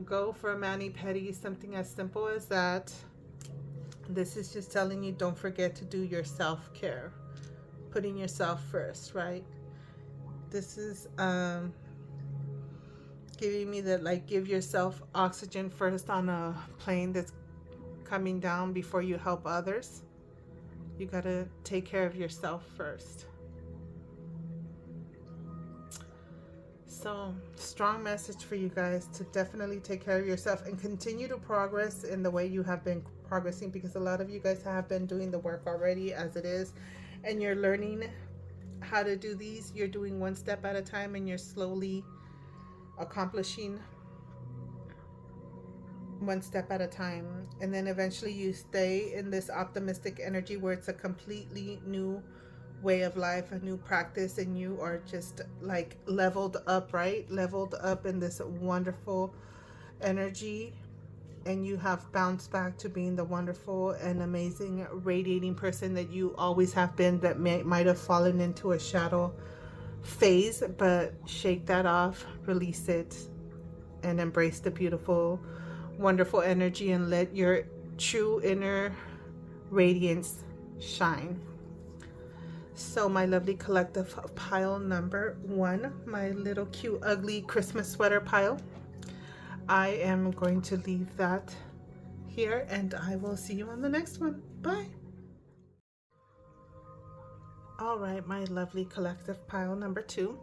Go for a mani-pedi, something as simple as that. This is just telling you, don't forget to do your self-care. Putting yourself first, right? This is giving me that, like, give yourself oxygen first on a plane that's coming down before you help others. You gotta take care of yourself first. So, strong message for you guys to definitely take care of yourself and continue to progress in the way you have been progressing, because a lot of you guys have been doing the work already as it is, and you're learning how to do these. You're doing one step at a time, and you're slowly accomplishing one step at a time, and then eventually you stay in this optimistic energy where it's a completely new way of life, a new practice, and you are just like leveled up, right? Leveled up in this wonderful energy, and you have bounced back to being the wonderful and amazing radiating person that you always have been, that might have fallen into a shadow phase. But shake that off, release it, and embrace the beautiful, wonderful energy, and let your true inner radiance shine. So my lovely collective, pile number 1, my little cute ugly Christmas sweater pile, I am going to leave that here, and I will see you on the next one. Bye. All right, my lovely collective pile number 2,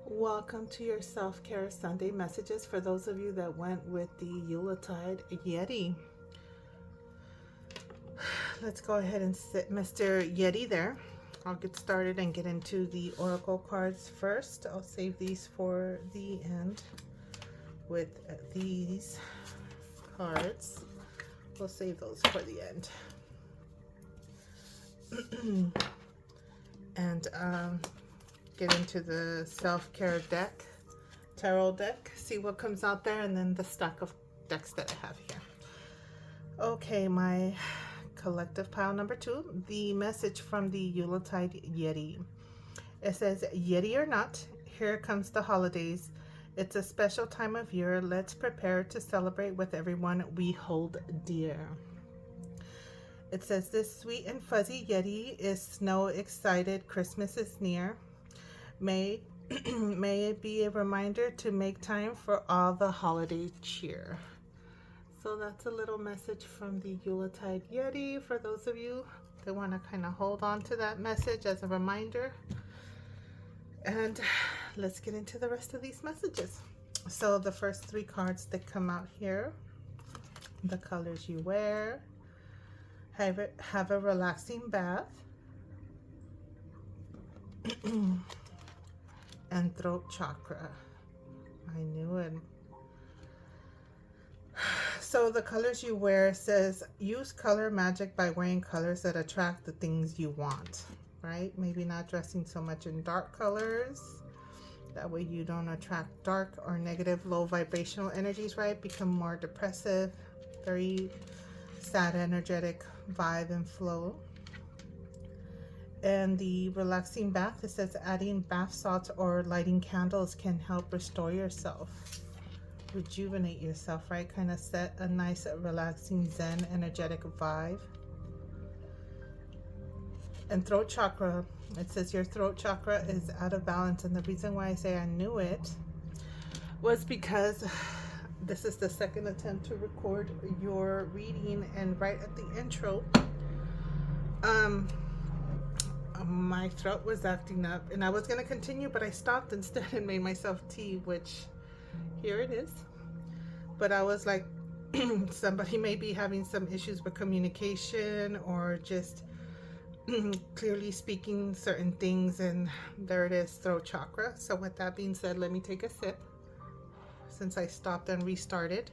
welcome to your self-care Sunday messages for those of you that went with the Yuletide Yeti. Let's go ahead and sit Mr. Yeti there. I'll get started and get into the oracle cards first. I'll save these for the end with these cards. We'll save those for the end. And get into the self-care deck, tarot deck, see what comes out there, and then the stack of decks that I have here. Okay, my collective pile number 2, the message from the Yuletide Yeti. It says, Yeti or not, here comes the holidays. It's a special time of year. Let's prepare to celebrate with everyone we hold dear. It says, this sweet and fuzzy Yeti is snow excited. Christmas is near. May it be a reminder to make time for all the holiday cheer. So that's a little message from the Yuletide Yeti for those of you that want to kind of hold on to that message as a reminder. And let's get into the rest of these messages. So the first 3 cards that come out here, the colors you wear, have a relaxing bath, and throat chakra. I knew it. So the colors you wear says use color magic by wearing colors that attract the things you want, right? Maybe not dressing so much in dark colors. That way you don't attract dark or negative low vibrational energies, right? Become more depressive, very sad energetic vibe and flow. And the relaxing bath, it says adding bath salts or lighting candles can help restore yourself, rejuvenate yourself, right? Kind of set a nice relaxing zen energetic vibe. And throat chakra, it says your throat chakra is out of balance. And the reason why I say I knew it was because this is the second attempt to record your reading, and right at the intro, my throat was acting up and I was going to continue, but I stopped instead and made myself tea, which here it is. But I was like, somebody may be having some issues with communication or just clearly speaking certain things, and there it is, throat chakra. So with that being said, let me take a sip since I stopped and restarted.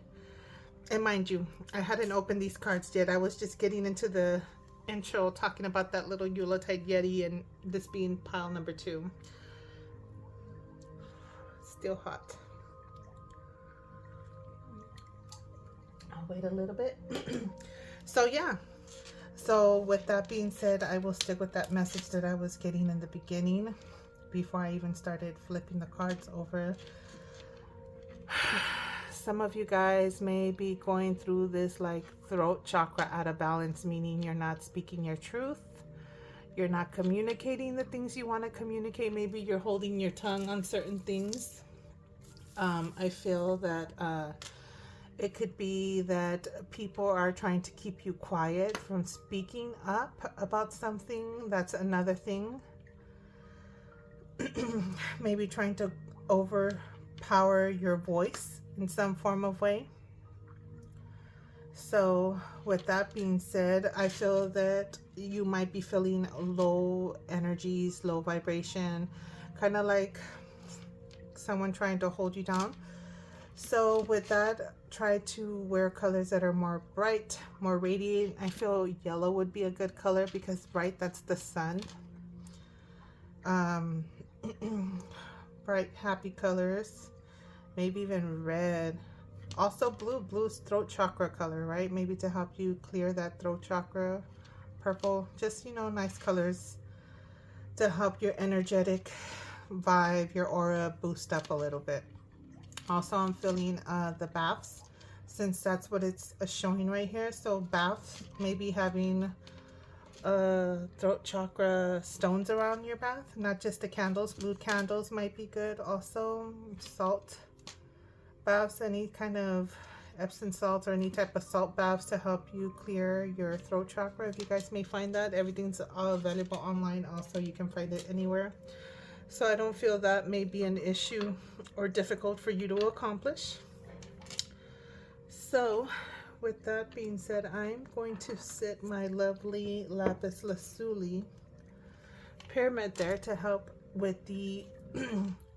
And mind you, I hadn't opened these cards yet. I was just getting into the intro talking about that little Yuletide Yeti, and this being pile number 2. Still hot. I'll wait a little bit. So yeah, so with that being said, I will stick with that message that I was getting in the beginning before I even started flipping the cards over. Some of you guys may be going through this like throat chakra out of balance, meaning you're not speaking your truth. You're not communicating the things you want to communicate. Maybe you're holding your tongue on certain things. I feel that it could be that people are trying to keep you quiet from speaking up about something. That's another thing. Maybe trying to overpower your voice in some form of way. So with that being said, I feel that you might be feeling low energies, low vibration, kind of like someone trying to hold you down. So with that, try to wear colors that are more bright, more radiant. I feel yellow would be a good color because bright, that's the sun. Bright, happy colors. Maybe even red. Also blue. Blue's throat chakra color, right? Maybe to help you clear that throat chakra. Purple. Just, you know, nice colors to help your energetic vibe, your aura boost up a little bit. Also, I'm feeling the baths, since that's what it's showing right here. So baths, maybe having throat chakra stones around your bath, not just the candles. Blue candles might be good. Also salt baths, any kind of Epsom salt or any type of salt baths to help you clear your throat chakra. If you guys may find that, everything's all available online. Also, you can find it anywhere. So I don't feel that may be an issue or difficult for you to accomplish. So with that being said, I'm going to sit my lovely lapis lazuli pyramid there to help with the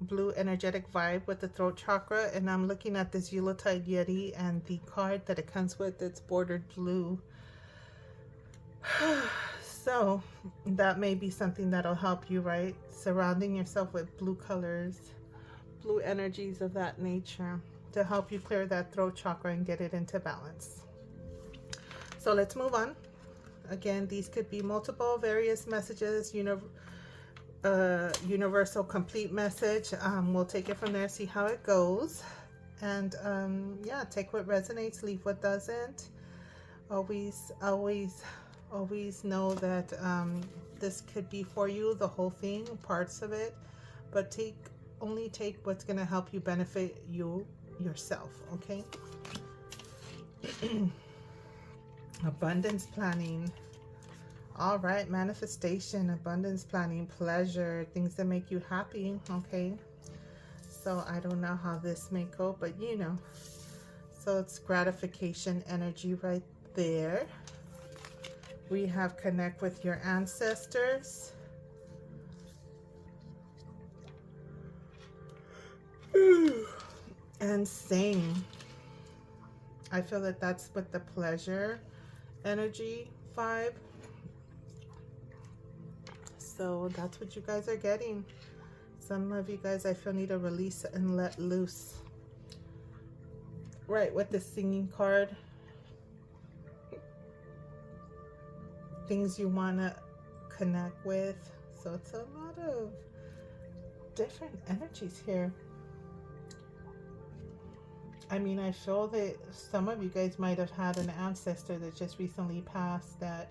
blue energetic vibe with the throat chakra. And I'm looking at this Yuletide Yeti, and the card that it comes with, it's bordered blue. So that may be something that'll help you, right? Surrounding yourself with blue colors, blue energies of that nature to help you clear that throat chakra and get it into balance. So let's move on. Again, these could be multiple various messages, universal complete message. We'll take it from there, see how it goes. And yeah, take what resonates, leave what doesn't. Always know that this could be for you, the whole thing, parts of it, but only take what's going to help you benefit yourself, okay? Abundance planning. All right, manifestation, abundance planning, pleasure, things that make you happy, okay? So I don't know how this may go, but you know. So it's gratification energy right there. We have connect with your ancestors. and sing. I feel that that's with the pleasure energy vibe. So that's what you guys are getting. Some of you guys, I feel, need to release and let loose. Right, with the singing card. Things you want to connect with. So it's a lot of different energies here. I mean, I feel that some of you guys might have had an ancestor that just recently passed that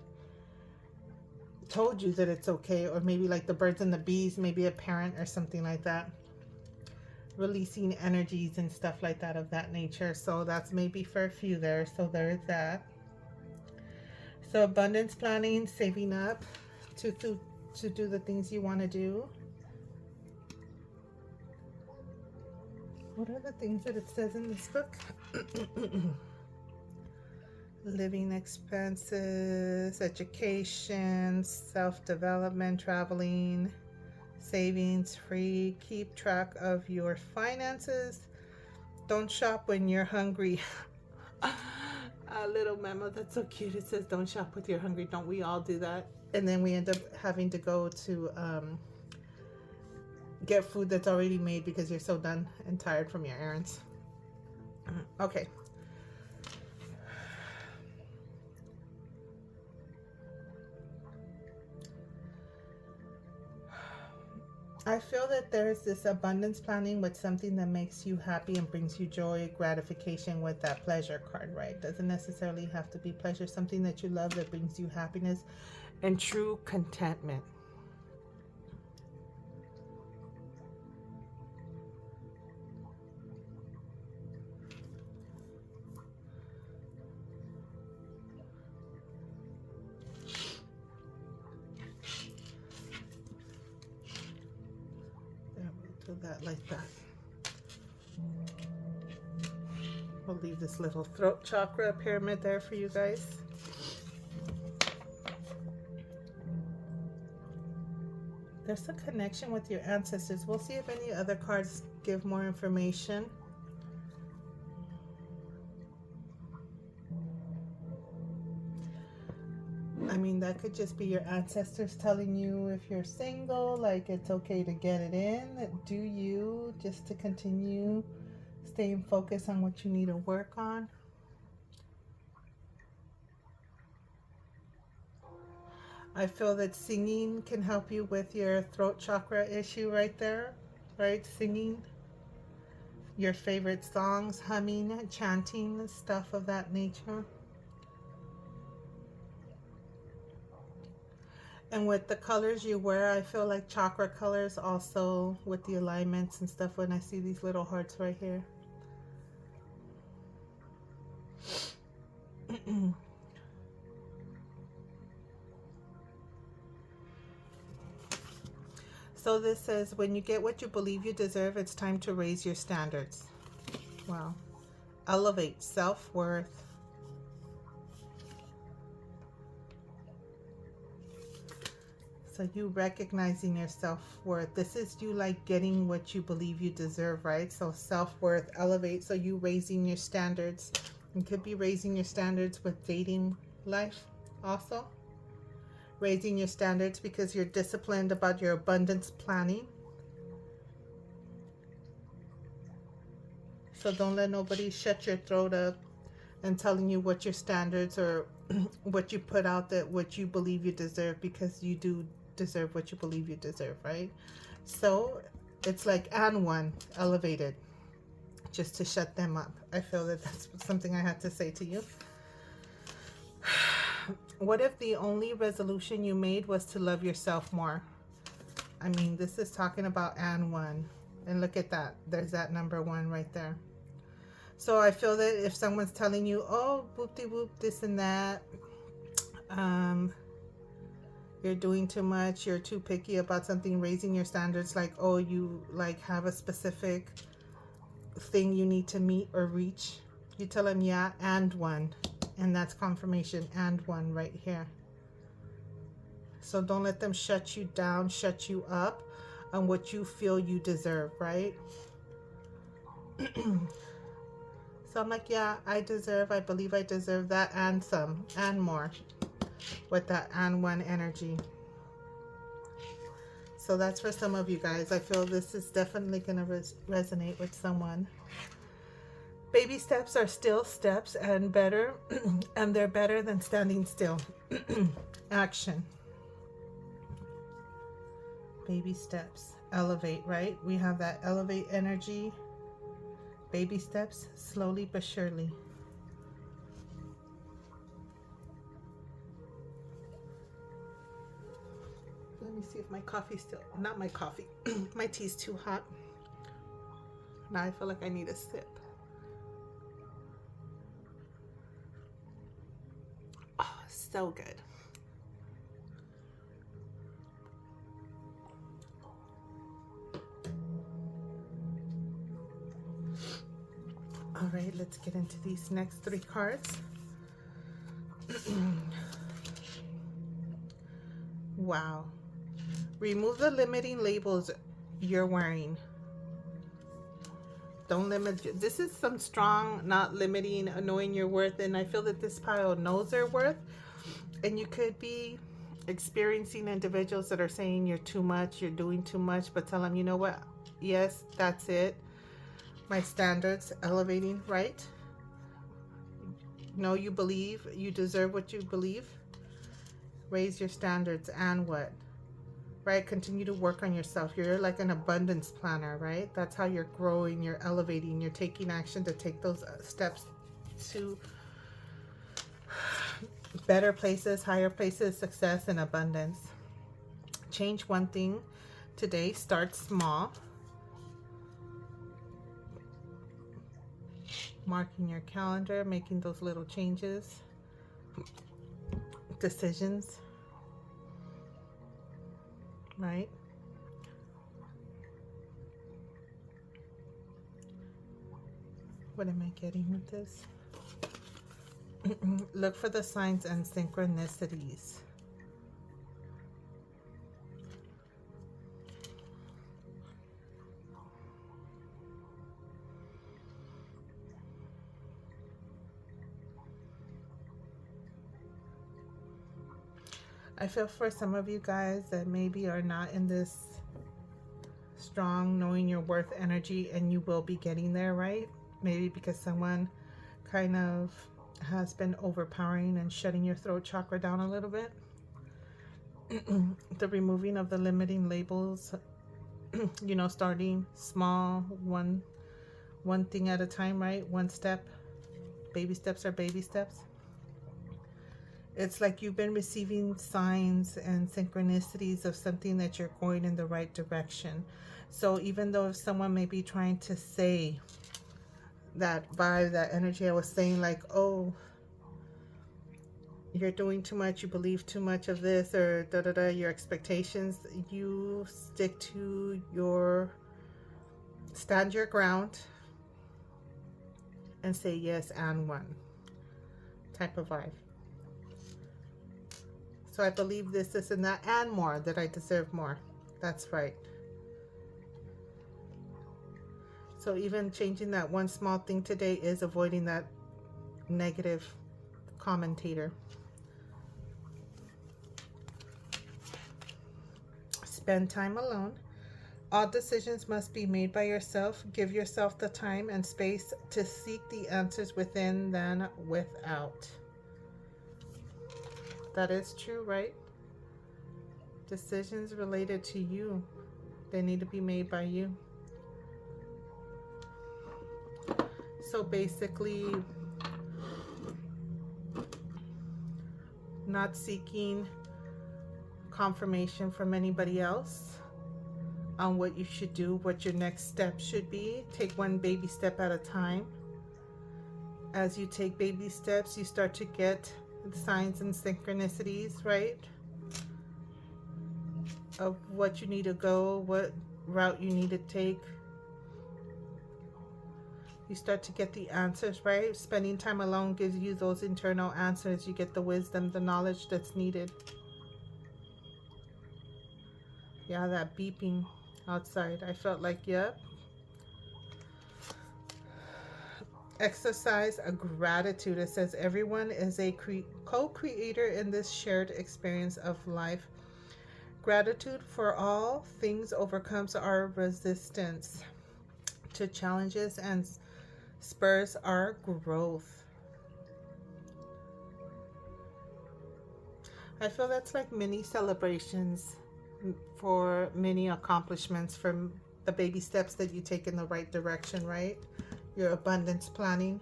told you that it's okay, or maybe like the birds and the bees, maybe a parent or something like that, releasing energies and stuff like that of that nature. So that's maybe for a few there. So there is that. So abundance planning, saving up to do the things you want to do. What are the things that it says in this book? Living expenses, education, self-development, traveling, savings, free, keep track of your finances. Don't shop when you're hungry. A little memo that's so cute. It says, don't shop when you're hungry. Don't we all do that? And then we end up having to go to get food that's already made because you're so done and tired from your errands. Okay. I feel that there's this abundance planning with something that makes you happy and brings you joy, gratification with that pleasure card, right? Doesn't necessarily have to be pleasure. Something that you love that brings you happiness and true contentment. Do that like that. We'll leave this little throat chakra pyramid there for you guys. There's a connection with your ancestors. We'll see if any other cards give more information. I mean, that could just be your ancestors telling you if you're single, like it's okay to get it in. Do you, just to continue staying focused on what you need to work on. I feel that singing can help you with your throat chakra issue right there, right? Singing your favorite songs, humming, chanting, stuff of that nature. And with the colors you wear, I feel like chakra colors also with the alignments and stuff when I see these little hearts right here. So this says, when you get what you believe you deserve, it's time to raise your standards. Wow. Elevate self-worth. So you recognizing your self-worth. This is you like getting what you believe you deserve, right? So self-worth, elevate. So you raising your standards. You could be raising your standards with dating life also. Raising your standards because you're disciplined about your abundance planning. So don't let nobody shut your throat up and telling you what your standards or what you put out, that what you believe you deserve, because you do deserve what you believe you deserve, right? So it's like and one elevated, just to shut them up. I feel that that's something I had to say to you. What if the only resolution you made was to love yourself more? I mean, this is talking about and one. And look at that. There's that number one right there. So I feel that if someone's telling you, oh, whoop-de-whoop, this and that, you're doing too much, you're too picky about something, raising your standards, like, oh, you like have a specific thing you need to meet or reach, you tell them, yeah, and one. And that's confirmation, and one right here. So don't let them shut you down, shut you up on what you feel you deserve, right? So I'm like, yeah, I believe I deserve that and some and more with that and one energy. So that's for some of you guys. I feel this is definitely going to resonate with someone. Baby steps are still steps and better, and they're better than standing still. Action. Baby steps. Elevate, right? We have that elevate energy. Baby steps, slowly but surely. Let me see if my coffee's still, not my coffee, my tea's too hot. Now I feel like I need a sip. Oh, so good. All right, let's get into these next 3 cards. Wow. Remove the limiting labels you're wearing. Don't limit. This is some strong, not limiting, knowing your worth. And I feel that this pile knows their worth. And you could be experiencing individuals that are saying you're too much, you're doing too much, but tell them, you know what? Yes, that's it. My standards, elevating, right? No, you believe, you deserve what you believe. Raise your standards and what? Right? Continue to work on yourself. You're like an abundance planner, right? That's how you're growing, you're elevating, you're taking action to take those steps to better places, higher places, success and abundance. Change one thing today. Start small. Marking your calendar, making those little changes. Decisions. Right? What am I getting with this? Look for the signs and synchronicities. I feel for some of you guys that maybe are not in this strong knowing your worth energy, and you will be getting there, right? Maybe because someone kind of has been overpowering and shutting your throat chakra down a little bit. The removing of the limiting labels, you know, starting small, one thing at a time, right? One step. Baby steps are baby steps. It's like you've been receiving signs and synchronicities of something that you're going in the right direction. So even though if someone may be trying to say that vibe, that energy I was saying, like, oh, you're doing too much, you believe too much of this, or da-da-da, your expectations, you stick to your, stand your ground and say yes and one type of vibe. So I believe this and that and more, that I deserve more. That's right. So even changing that one small thing today is avoiding that negative commentator. Spend time alone. All decisions must be made by yourself. Give yourself the time and space to seek the answers within than without. That is true, right? Decisions related to you, they need to be made by you. So basically, not seeking confirmation from anybody else on what you should do, what your next step should be. Take one baby step at a time. As you take baby steps, you start to get signs and synchronicities, right? Of what you need to go, what route you need to take. You start to get the answers, right? Spending time alone gives you those internal answers. You get the wisdom, the knowledge that's needed. Yeah, that beeping outside. I felt like, yep. Exercise a gratitude. It says everyone is a co-creator in this shared experience of life. Gratitude for all things overcomes our resistance to challenges and spurs our growth. I feel that's like mini celebrations for many accomplishments, for the baby steps that you take in the right direction, right? Your abundance planning.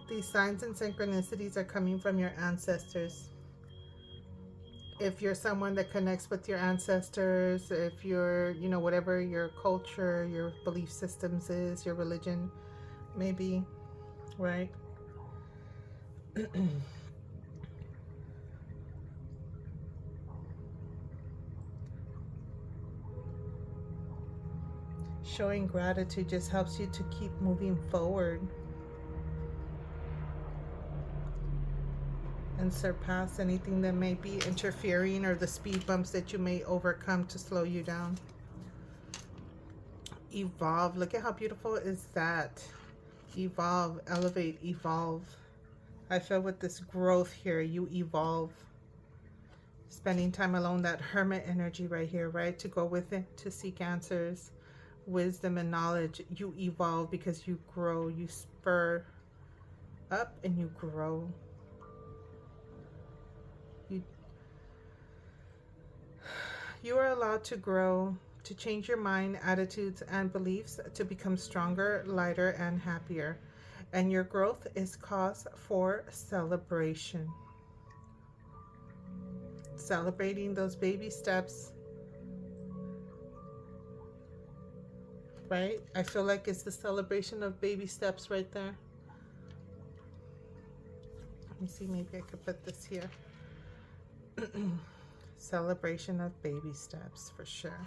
These signs and synchronicities are coming from your ancestors. If you're someone that connects with your ancestors, if you're, you know, whatever your culture, your belief systems is, your religion, maybe, right? Showing gratitude just helps you to keep moving forward and surpass anything that may be interfering, or the speed bumps that you may overcome to slow you down. Evolve. Look at how beautiful is that. Evolve, elevate, evolve. I feel with this growth here, you evolve. Spending time alone, that hermit energy right here, right? To go within, to seek answers, wisdom and knowledge. You evolve because you grow, you spur up and you grow. You are allowed to grow, to change your mind, attitudes, and beliefs, to become stronger, lighter, and happier. And your growth is cause for celebration. Celebrating those baby steps, right? I feel like it's the celebration of baby steps right there. Let me see, maybe I could put this here. Celebration of baby steps for sure.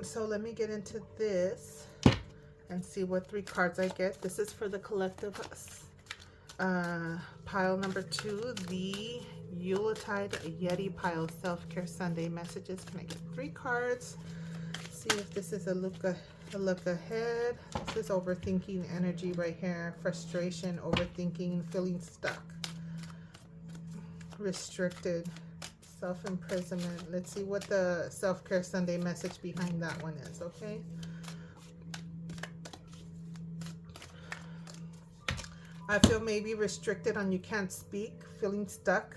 So let me get into this and see what 3 cards I get. This is for the collective pile number 2, the Yuletide Yeti pile, self-care Sunday messages. Can I get 3 cards? See if this is a look ahead. This is overthinking energy right here. Frustration, overthinking, feeling stuck. Restricted, self-imprisonment. Let's see what the self-care Sunday message behind that one is, okay? I feel maybe restricted on you can't speak, feeling stuck,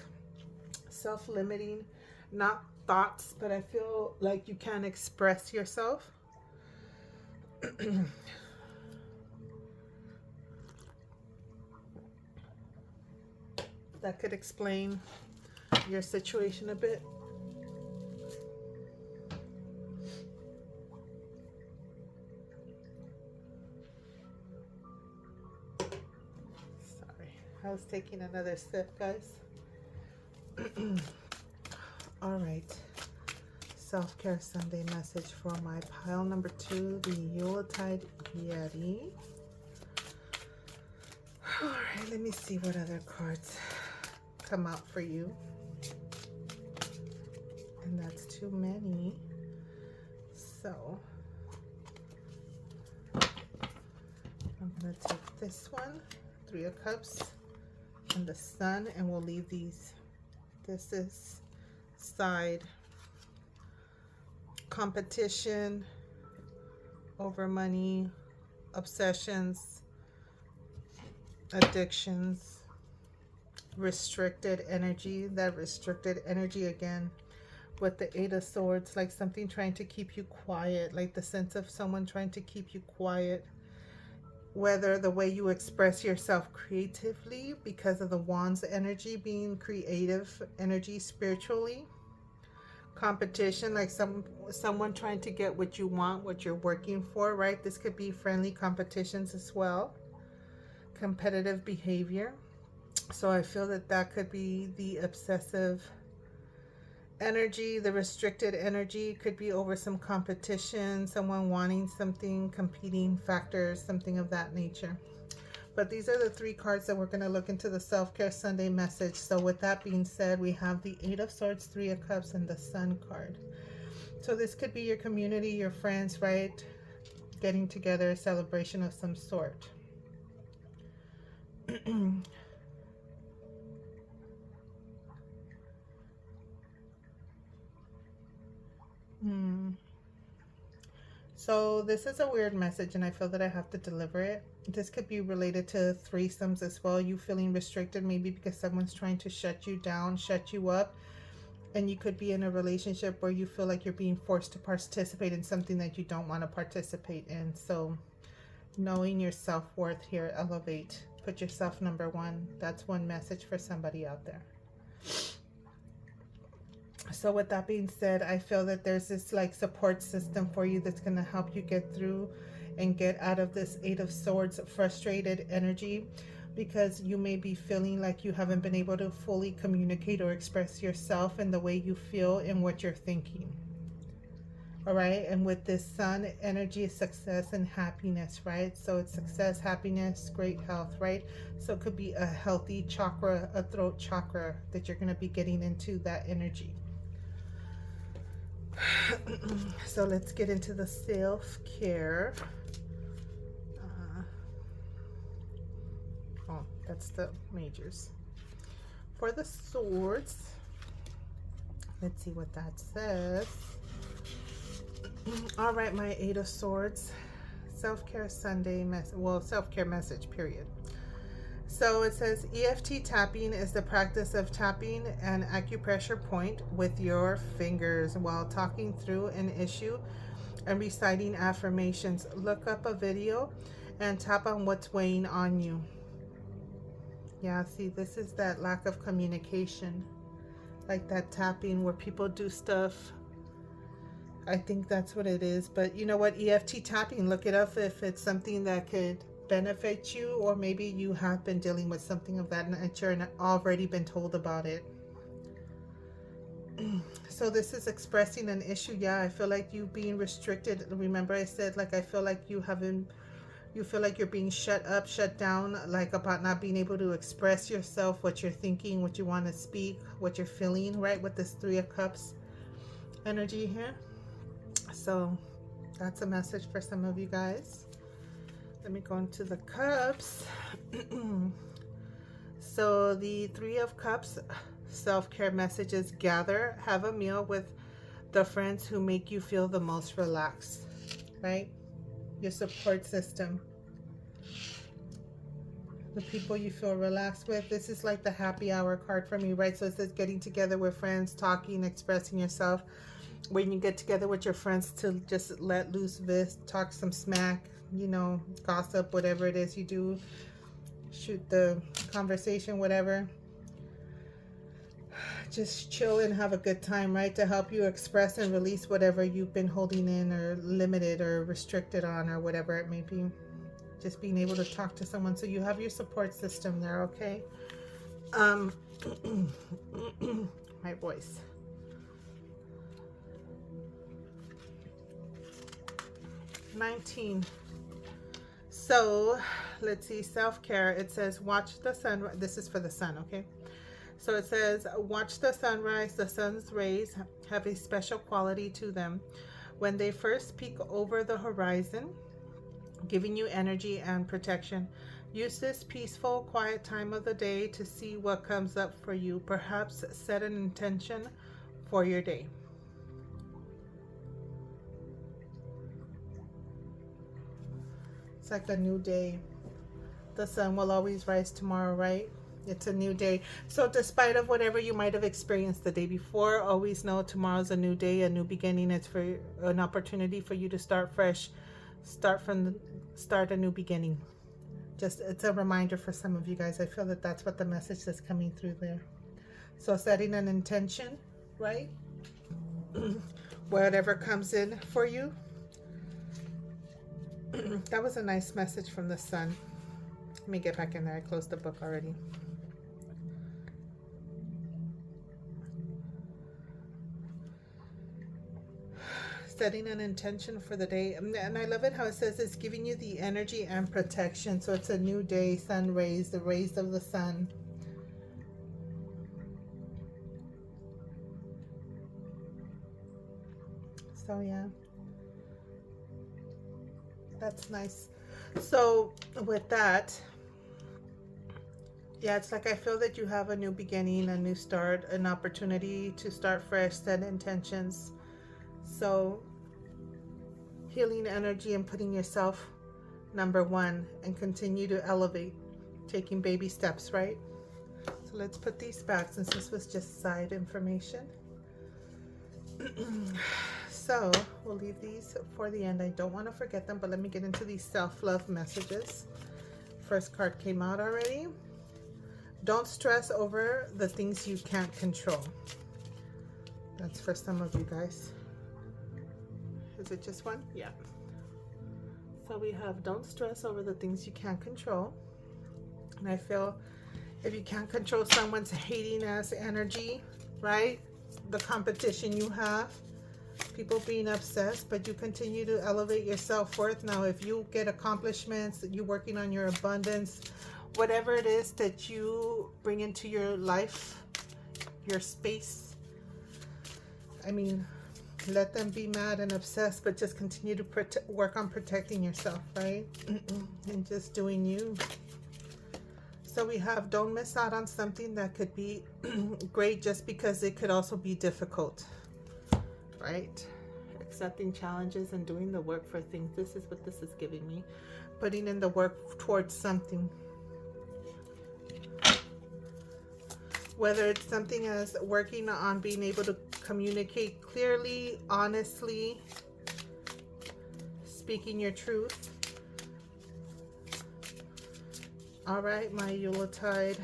self-limiting, not thoughts, but I feel like you can't express yourself. That could explain your situation a bit. Sorry, I was taking another sip, guys. All right. Self-care Sunday message for my pile number 2, the Yuletide Yeti. All right, let me see what other cards come out for you. And that's too many. So I'm going to take this one, 3 of Cups, and the Sun, and we'll leave these. This is side. Competition over money, obsessions, addictions, restricted energy. That restricted energy again with the 8 of Swords, like something trying to keep you quiet, like the sense of someone trying to keep you quiet, whether the way you express yourself creatively, because of the Wands energy being creative energy spiritually. Competition, like someone trying to get what you want, what you're working for, right? This could be friendly competitions as well. Competitive behavior. So I feel that that could be the obsessive energy. The restricted energy could be over some competition, someone wanting something, competing factors, something of that nature. But these are the 3 cards that we're going to look into the Self-Care Sunday message. So with that being said, we have the 8 of Swords, 3 of Cups, and the Sun card. So this could be your community, your friends, right? Getting together, a celebration of some sort. So this is a weird message, and I feel that I have to deliver it. This could be related to threesomes as well. You feeling restricted maybe because someone's trying to shut you down, shut you up. And you could be in a relationship where you feel like you're being forced to participate in something that you don't want to participate in. So knowing your self-worth here, elevate, put yourself number one. That's one message for somebody out there. So with that being said, I feel that there's this like support system for you that's going to help you get through and get out of this Eight of Swords frustrated energy, because you may be feeling like you haven't been able to fully communicate or express yourself in the way you feel and what you're thinking. All right. And with this Sun energy is success and happiness, right? So it's success, happiness, great health, right? So it could be a healthy chakra, a throat chakra that you're going to be getting into that energy. So let's get into the self-care. Oh, that's the majors. For the swords, let's see what that says. All right, my Eight of Swords, self-care Sunday message. Well, self-care message, period. So it says EFT tapping is the practice of tapping an acupressure point with your fingers while talking through an issue and reciting affirmations. Look up a video and tap on what's weighing on you. Yeah, see, this is that lack of communication, like that tapping where people do stuff. I think that's what it is. But you know what? EFT tapping, look it up if it's something that could benefit you, or maybe you have been dealing with something of that nature and already been told about it. So this is expressing an issue. Yeah, I feel like you being restricted. Remember I said, like, I feel like you feel like you're being shut up, shut down, like about not being able to express yourself, what you're thinking, what you want to speak, what you're feeling, right? With this Three of Cups energy here. So that's a message for some of you guys. Let me go into the cups. So the Three of Cups self-care messages: gather, have a meal with the friends who make you feel the most relaxed, right? Your support system, the people you feel relaxed with. This is like the happy hour card for me, right? So it says getting together with friends, talking, expressing yourself. When you get together with your friends to just let loose this, talk some smack, you know, gossip, whatever it is you do, shoot the conversation, whatever. Just chill and have a good time, right? To help you express and release whatever you've been holding in or limited or restricted on, or whatever it may be. Just being able to talk to someone. So you have your support system there, okay? My voice. So let's see, self-care. It says watch the sun. This is for the sun, okay? So it says watch the sunrise. The sun's rays have a special quality to them when they first peek over the horizon, giving you energy and protection. Use this peaceful, quiet time of the day to see what comes up for you. Perhaps set an intention for your day. It's like a new day. The sun will always rise tomorrow, right? It's a new day. So despite of whatever you might have experienced the day before, always know tomorrow's a new day, a new beginning. It's for an opportunity for you to start fresh, start a new beginning. Just, it's a reminder for some of you guys. I feel that that's what the message that's coming through there. So setting an intention, right? Whatever comes in for you. That was a nice message from the sun. Let me get back in there. I closed the book already. Setting an intention for the day. And I love it how it says it's giving you the energy and protection. So it's a new day, sun rays, the rays of the sun. So yeah, that's nice. So with that, yeah, it's like I feel that you have a new beginning, a new start, an opportunity to start fresh, set intentions. So healing energy and putting yourself number one and continue to elevate, taking baby steps, right? So let's put these back since this was just side information. So we'll leave these for the end. I don't want to forget them, but let me get into these self-love messages. First card came out already. Don't stress over the things you can't control. That's for some of you guys. Is it just one? Yeah. So we have don't stress over the things you can't control. And I feel if you can't control someone's hating ass energy, right? The competition you have, people being obsessed, but you continue to elevate your self-worth. Now, if you get accomplishments, you're working on your abundance, whatever it is that you bring into your life, your space, I mean, let them be mad and obsessed, but just continue to work on protecting yourself, right? And just doing you. So we have don't miss out on something that could be great just because it could also be difficult, right? Accepting challenges and doing the work for things. This is what this is giving me. Putting in the work towards something. Whether it's something as working on being able to communicate clearly, honestly, speaking your truth. All right, my Yuletide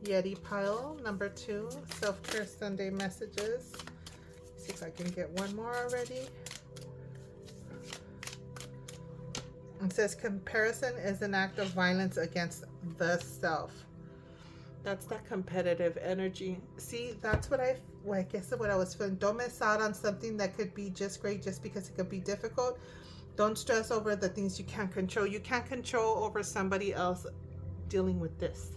Yeti pile, number 2, Self-Care Sunday messages. See if I can get one more already. It says comparison is an act of violence against the self. That's that competitive energy. See, that's what I guess what I was feeling. Don't miss out on something that could be just great just because it could be difficult. Don't stress over the things you can't control. You can't control over somebody else dealing with this.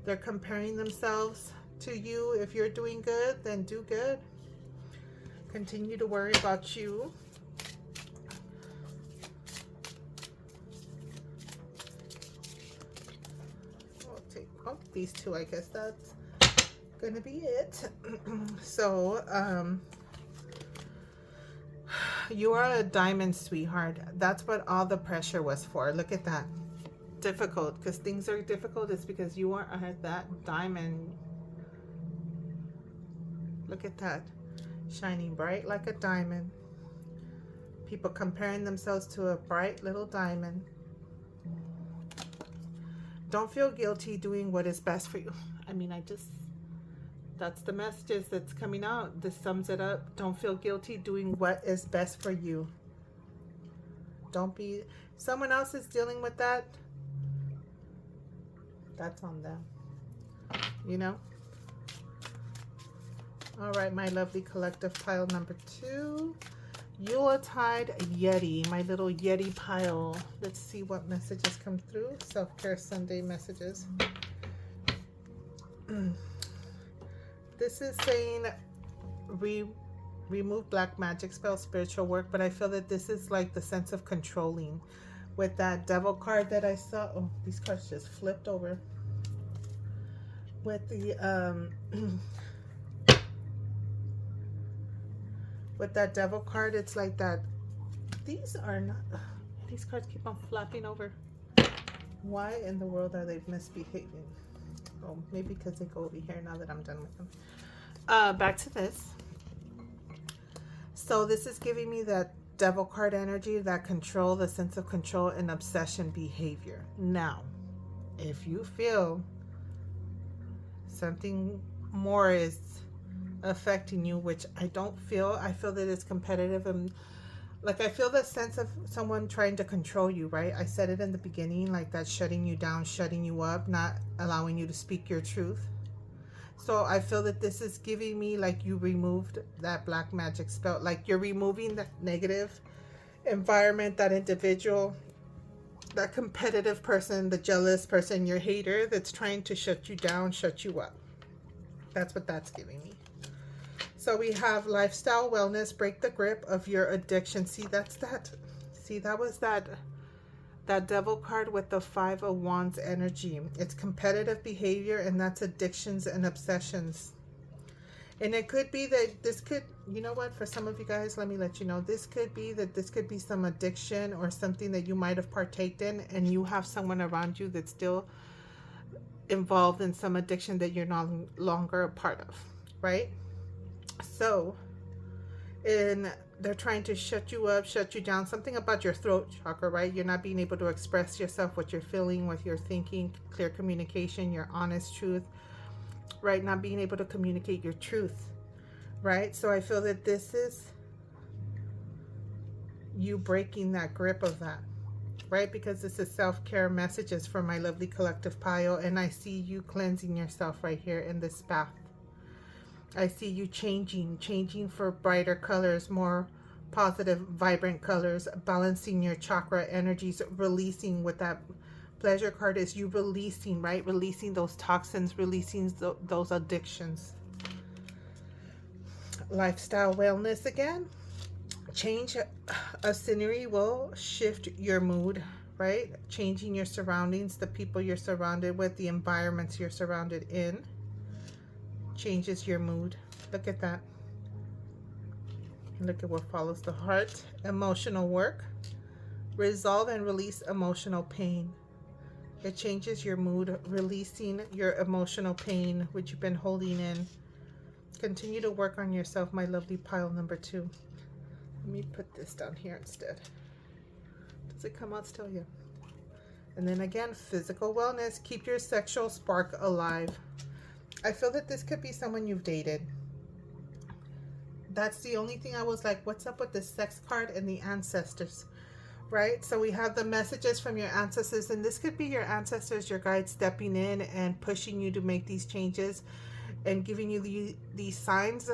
They're comparing themselves to you. If you're doing good, then do good. Continue to worry about you. Oh, these two, I guess that's gonna be it. So you are a diamond, sweetheart. That's what all the pressure was for. Look at that. Difficult, because things are difficult is because you are that diamond. Look at that, shining bright like a diamond. People comparing themselves to a bright little diamond. Don't feel guilty doing what is best for you. I mean, that's the messages that's coming out. This sums it up. Don't feel guilty doing what is best for you. Don't be, someone else is dealing with that. That's on them, you know? All right, my lovely collective pile number 2. Yuletide Yeti, my little Yeti pile. Let's see what messages come through. Self-Care Sunday messages. This is saying remove black magic spell, spiritual work, but I feel that this is like the sense of controlling. With that devil card that I saw, oh, these cards just flipped over. With the with that devil card, it's like that. These are not, these cards keep on flapping over. Why in the world are they misbehaving? Oh, maybe because they go over here now that I'm done with them. Back to this. So this is giving me that devil card energy, that control, the sense of control and obsession behavior. Now, if you feel something more is affecting you, which I don't feel, I feel that it's competitive, and like I feel the sense of someone trying to control you, right? I said it in the beginning, like that, shutting you down, shutting you up, not allowing you to speak your truth. So I feel that this is giving me like you removed that black magic spell, like you're removing that negative environment, that individual, that competitive person, the jealous person, your hater that's trying to shut you down, shut you up. That's what that's giving me. So we have lifestyle wellness, break the grip of your addiction. See, that's that. See, that was that devil card with the 5 of Wands energy. It's competitive behavior, and that's addictions and obsessions. And it could be that this could, you know what, for some of you guys, let me let you know, this could be some addiction or something that you might have partaked in, and you have someone around you that's still involved in some addiction that you're no longer a part of, right? So, and they're trying to shut you up, shut you down, something about your throat chakra, right? You're not being able to express yourself, what you're feeling, what you're thinking, clear communication, your honest truth, right? Not being able to communicate your truth, right? So I feel that this is you breaking that grip of that, right? Because this is self-care messages for my lovely collective pile, and I see you cleansing yourself right here in this bath. I see you changing for brighter colors, more positive, vibrant colors, balancing your chakra energies, releasing. With that pleasure card is you releasing, right? Releasing those toxins, releasing those addictions. Lifestyle wellness again. Change of scenery will shift your mood, right? Changing your surroundings, the people you're surrounded with, the environments you're surrounded in, changes your mood. Look at that. Look at what follows the heart. Emotional work. Resolve and release emotional pain. It changes your mood, releasing your emotional pain, which you've been holding in. Continue to work on yourself, my lovely pile number 2. Let me put this down here instead. Does it come out still? Yeah. And then again, physical wellness. Keep your sexual spark alive. I feel that this could be someone you've dated. That's the only thing I was like, what's up with the sex card and the ancestors, right? So we have the messages from your ancestors, and this could be your ancestors, your guides stepping in and pushing you to make these changes and giving you these signs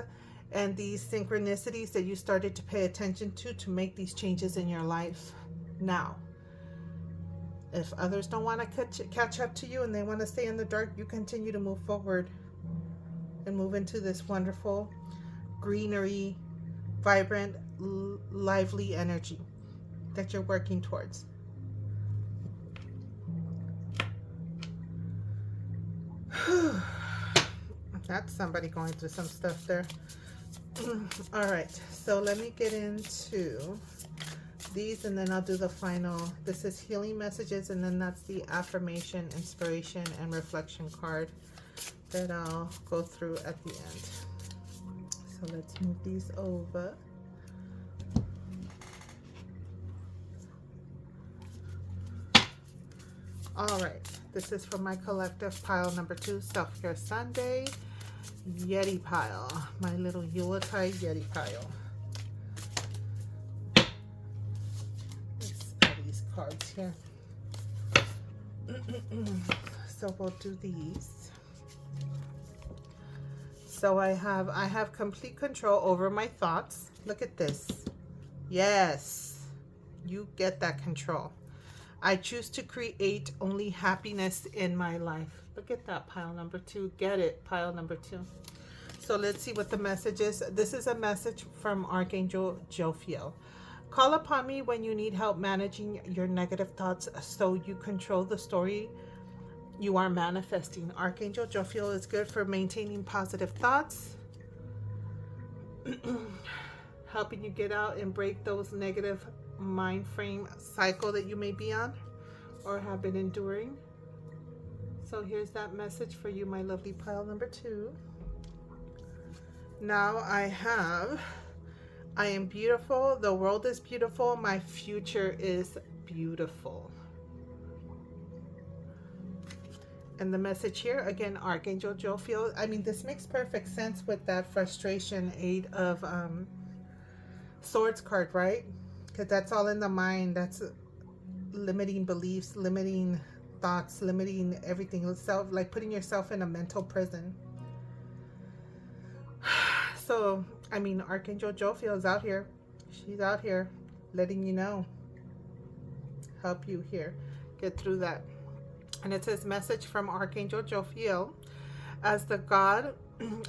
and these synchronicities that you started to pay attention to make these changes in your life. Now, if others don't want to catch up to you and they want to stay in the dark, you continue to move forward and move into this wonderful, greenery, vibrant, lively energy that you're working towards. That's somebody going through some stuff there. All right, so let me get into these and then I'll do the final. This is healing messages, and then that's the affirmation, inspiration, and reflection card that I'll go through at the end. So let's move these over. All right, this is for my collective pile number 2, Self-Care Sunday, Yeti pile, my little Yuletide Yeti pile. Let's add these cards here. So we'll do these. So I have complete control over my thoughts. Look at this. Yes, you get that control. I choose to create only happiness in my life. Look at that, pile number 2. Get it, pile number 2. So let's see what the message is. This is a message from Archangel Jophiel. Call upon me when you need help managing your negative thoughts so you control the story you are manifesting. Archangel Jophiel is good for maintaining positive thoughts, helping you get out and break those negative mind frame cycle that you may be on or have been enduring. So here's that message for you, my lovely pile number 2. Now I am beautiful, the world is beautiful, my future is beautiful. And the message here, again, Archangel Jophiel. I mean, this makes perfect sense with that frustration, 8 of Swords card, right? Because that's all in the mind. That's limiting beliefs, limiting thoughts, limiting everything. Self, like putting yourself in a mental prison. So, I mean, Archangel Jophiel is out here. She's out here letting you know. Help you here. Get through that. And it says, message from Archangel Jophiel. As the God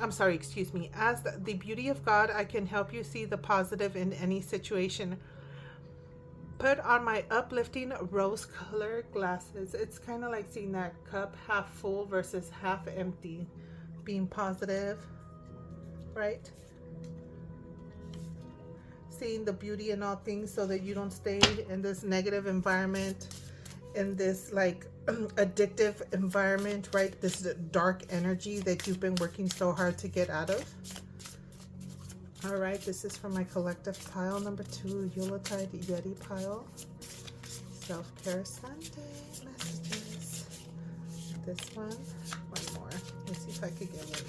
I'm sorry, excuse me. As the beauty of God, I can help you see the positive in any situation. Put on my uplifting rose-colored glasses. It's kind of like seeing that cup half full versus half empty. Being positive, right? Seeing the beauty in all things so that you don't stay in this negative environment, in this like addictive environment, right? This dark energy that you've been working so hard to get out of. All right, this is for my collective pile number 2, Yuletide Yeti pile. Self-care Sunday messages. This one more. Let's see if I could get one.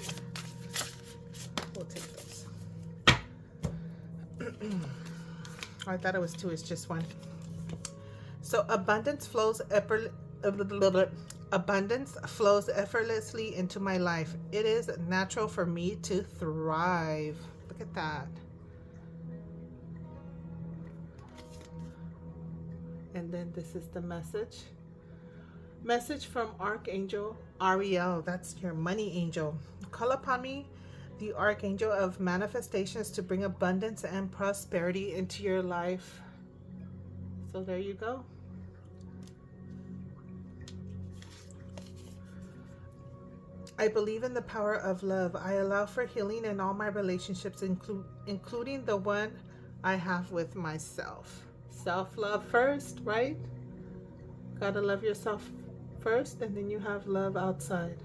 We'll take those. I thought it was 2, it's just 1. So abundance flows effortlessly into my life. It is natural for me to thrive. Look at that. And then this is the message. Message from Archangel Ariel. That's your money angel. Call upon me, the Archangel of manifestations, to bring abundance and prosperity into your life. So there you go. I believe in the power of love. I allow for healing in all my relationships, including the one I have with myself. Self-love first, right? Gotta love yourself first, and then you have love outside.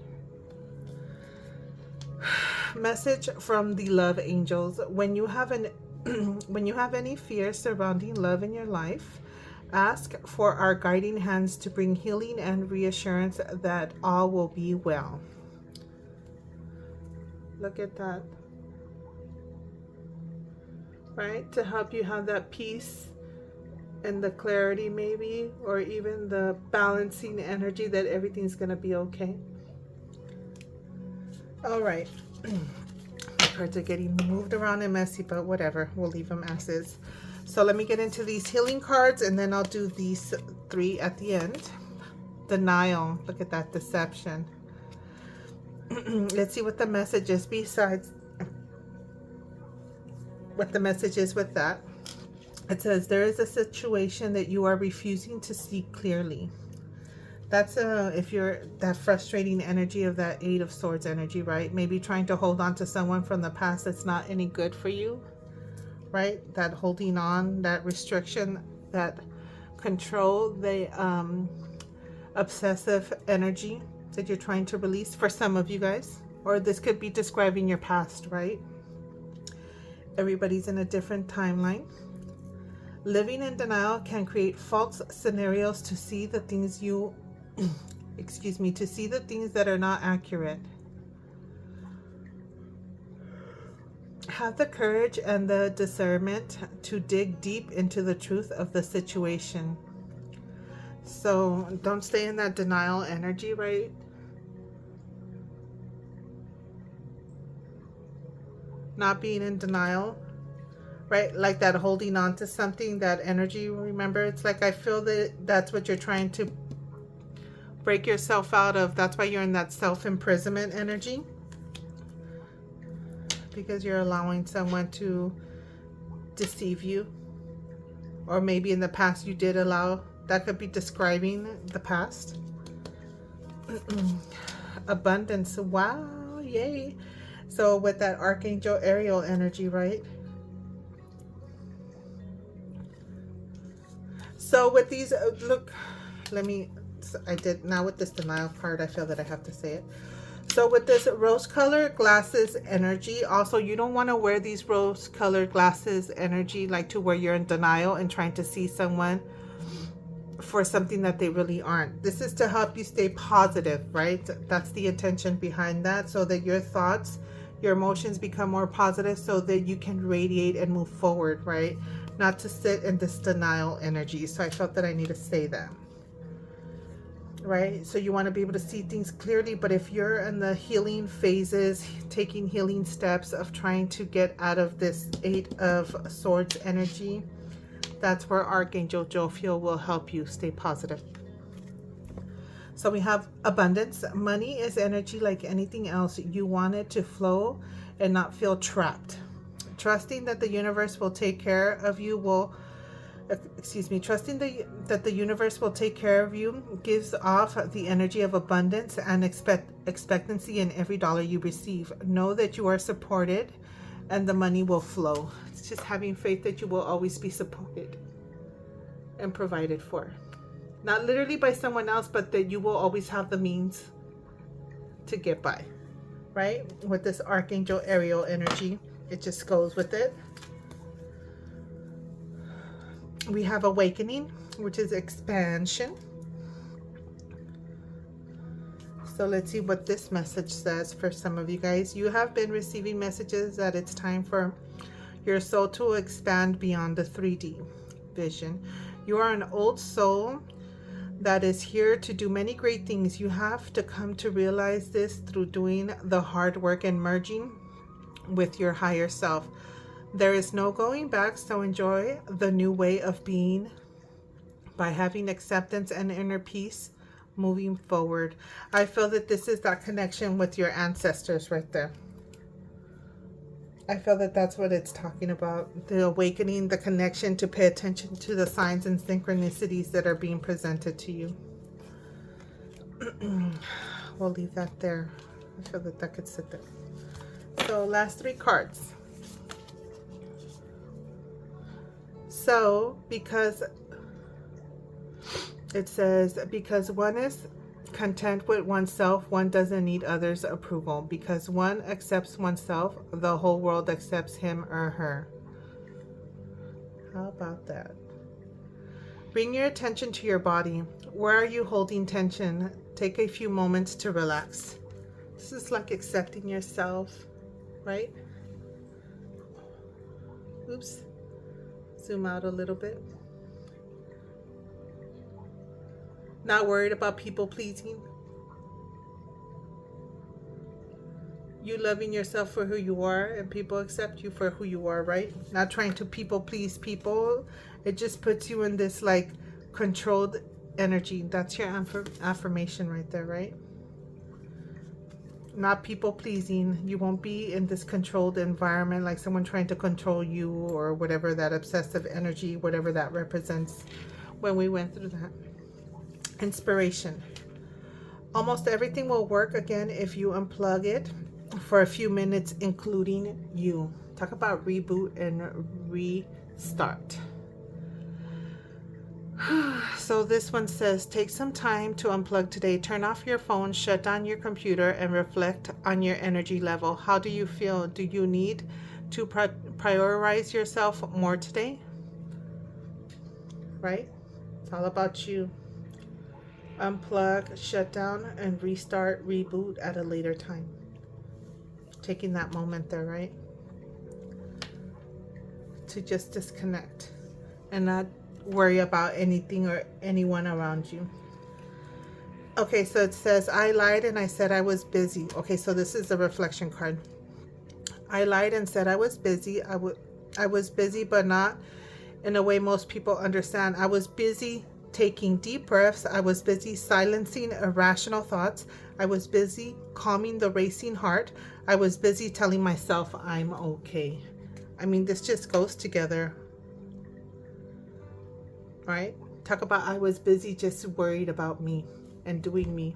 Message from the love angels. When you have any fears surrounding love in your life, ask for our guiding hands to bring healing and reassurance that all will be well. Look at that. Right? To help you have that peace and the clarity, maybe, or even the balancing energy that everything's going to be okay. All right. My cards are getting moved around and messy, but whatever. We'll leave them as is. So let me get into these healing cards, and then I'll do these 3 at the end. Denial. Look at that. Deception. Let's see what the message is besides what the message is with that. It says there is a situation that you are refusing to see clearly. That's if you're that frustrating energy of that 8 of Swords energy, right? Maybe trying to hold on to someone from the past that's not any good for you, right? That holding on, that restriction, that control, the obsessive energy that you're trying to release for some of you guys. Or this could be describing your past, right? Everybody's in a different timeline. Living in denial can create false scenarios to see the things you to see the things that are not accurate. Have the courage and the discernment to dig deep into the truth of the situation. So don't stay in that denial energy, right? Not being in denial, right? Like that holding on to something, that energy, remember? It's like I feel that that's what you're trying to break yourself out of. That's why you're in that self-imprisonment energy. Because you're allowing someone to deceive you. Or maybe in the past you did allow. That could be describing the past. Abundance. Wow, yay. So with that Archangel Ariel energy, right? So with these, look, now with this denial card, I feel that I have to say it. So with this rose-colored glasses energy, also you don't want to wear these rose-colored glasses energy like to where you're in denial and trying to see someone for something that they really aren't. This is to help you stay positive, right? That's the intention behind that, so that your thoughts, your emotions become more positive so that you can radiate and move forward, right? Not to sit in this denial energy. So I felt that I need to say that, right? So you want to be able to see things clearly, but if you're in the healing phases, taking healing steps of trying to get out of this 8 of Swords energy, that's where Archangel Jophiel will help you stay positive. So we have abundance. Money is energy like anything else. You want it to flow and not feel trapped. Trusting that the universe will take care of you trusting that the universe will take care of you gives off the energy of abundance and expectancy in every dollar you receive. Know that you are supported and the money will flow. It's just having faith that you will always be supported and provided for. Not literally by someone else, but that you will always have the means to get by, right? With this Archangel Ariel energy, it just goes with it. We have awakening, which is expansion. So let's see what this message says for some of you guys. You have been receiving messages that it's time for your soul to expand beyond the 3D vision. You are an old soul that is here to do many great things. You have to come to realize this through doing the hard work and merging with your higher self. There is no going back, so enjoy the new way of being by having acceptance and inner peace moving forward. I feel that this is that connection with your ancestors right there. I feel that that's what it's talking about. The awakening, the connection to pay attention to the signs and synchronicities that are being presented to you. We'll leave that there. I feel that that could sit there. So last 3 cards. So, because it says, because one is content with oneself, one doesn't need others' approval. Because one accepts oneself, the whole world accepts him or her. How about that? Bring your attention to your body. Where are you holding tension? Take a few moments to relax. This is like accepting yourself, right? Oops. Zoom out a little bit. Not worried about people pleasing. You loving yourself for who you are and people accept you for who you are, right? Not trying to people please people. It just puts you in this like controlled energy. That's your affirmation right there, right? Not people pleasing. You won't be in this controlled environment like someone trying to control you or whatever, that obsessive energy, whatever that represents when we went through that. Inspiration. Almost everything will work again if you unplug it for a few minutes, including you. Talk about reboot and restart. So this one says, take some time to unplug today. Turn off your phone, shut down your computer, and reflect on your energy level. How do you feel? Do you need to prioritize yourself more today? Right? It's all about you. Unplug, shut down, and restart, reboot at a later time. Taking that moment there, right? To just disconnect and not worry about anything or anyone around you. Okay, so it says, I lied and I said I was busy. Okay, so this is the reflection card. I lied and said I was busy. I was busy, but not in a way most people understand. I was busy taking deep breaths. I was busy silencing irrational thoughts. I was busy calming the racing heart. I was busy telling myself I'm okay. I mean, this just goes together. Right? Talk about I was busy just worried about me and doing me.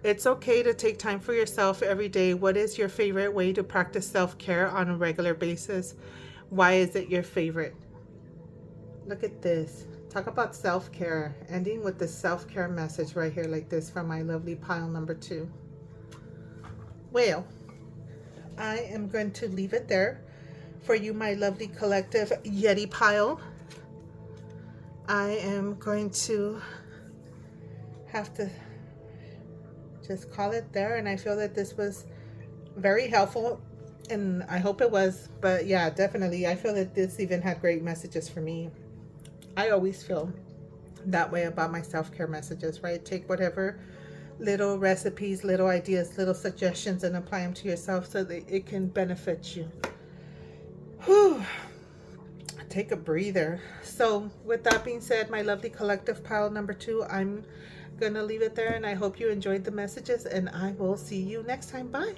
It's okay to take time for yourself every day. What is your favorite way to practice self-care on a regular basis? Why is it your favorite? Look at this. Talk about self-care. Ending with the self-care message right here like this from my lovely pile number 2. Well, I am going to leave it there for you, my lovely collective Yeti pile. I am going to have to just call it there, and I feel that this was very helpful, and I hope it was. But yeah, definitely I feel that this even had great messages for me. I always feel that way about my self-care messages, right? Take whatever little recipes, little ideas, little suggestions, and apply them to yourself so that it can benefit you. Whew. Take a breather. So with that being said, my lovely collective pile number 2, I'm Gonna leave it there, and I hope you enjoyed the messages, and I will see you next time. Bye.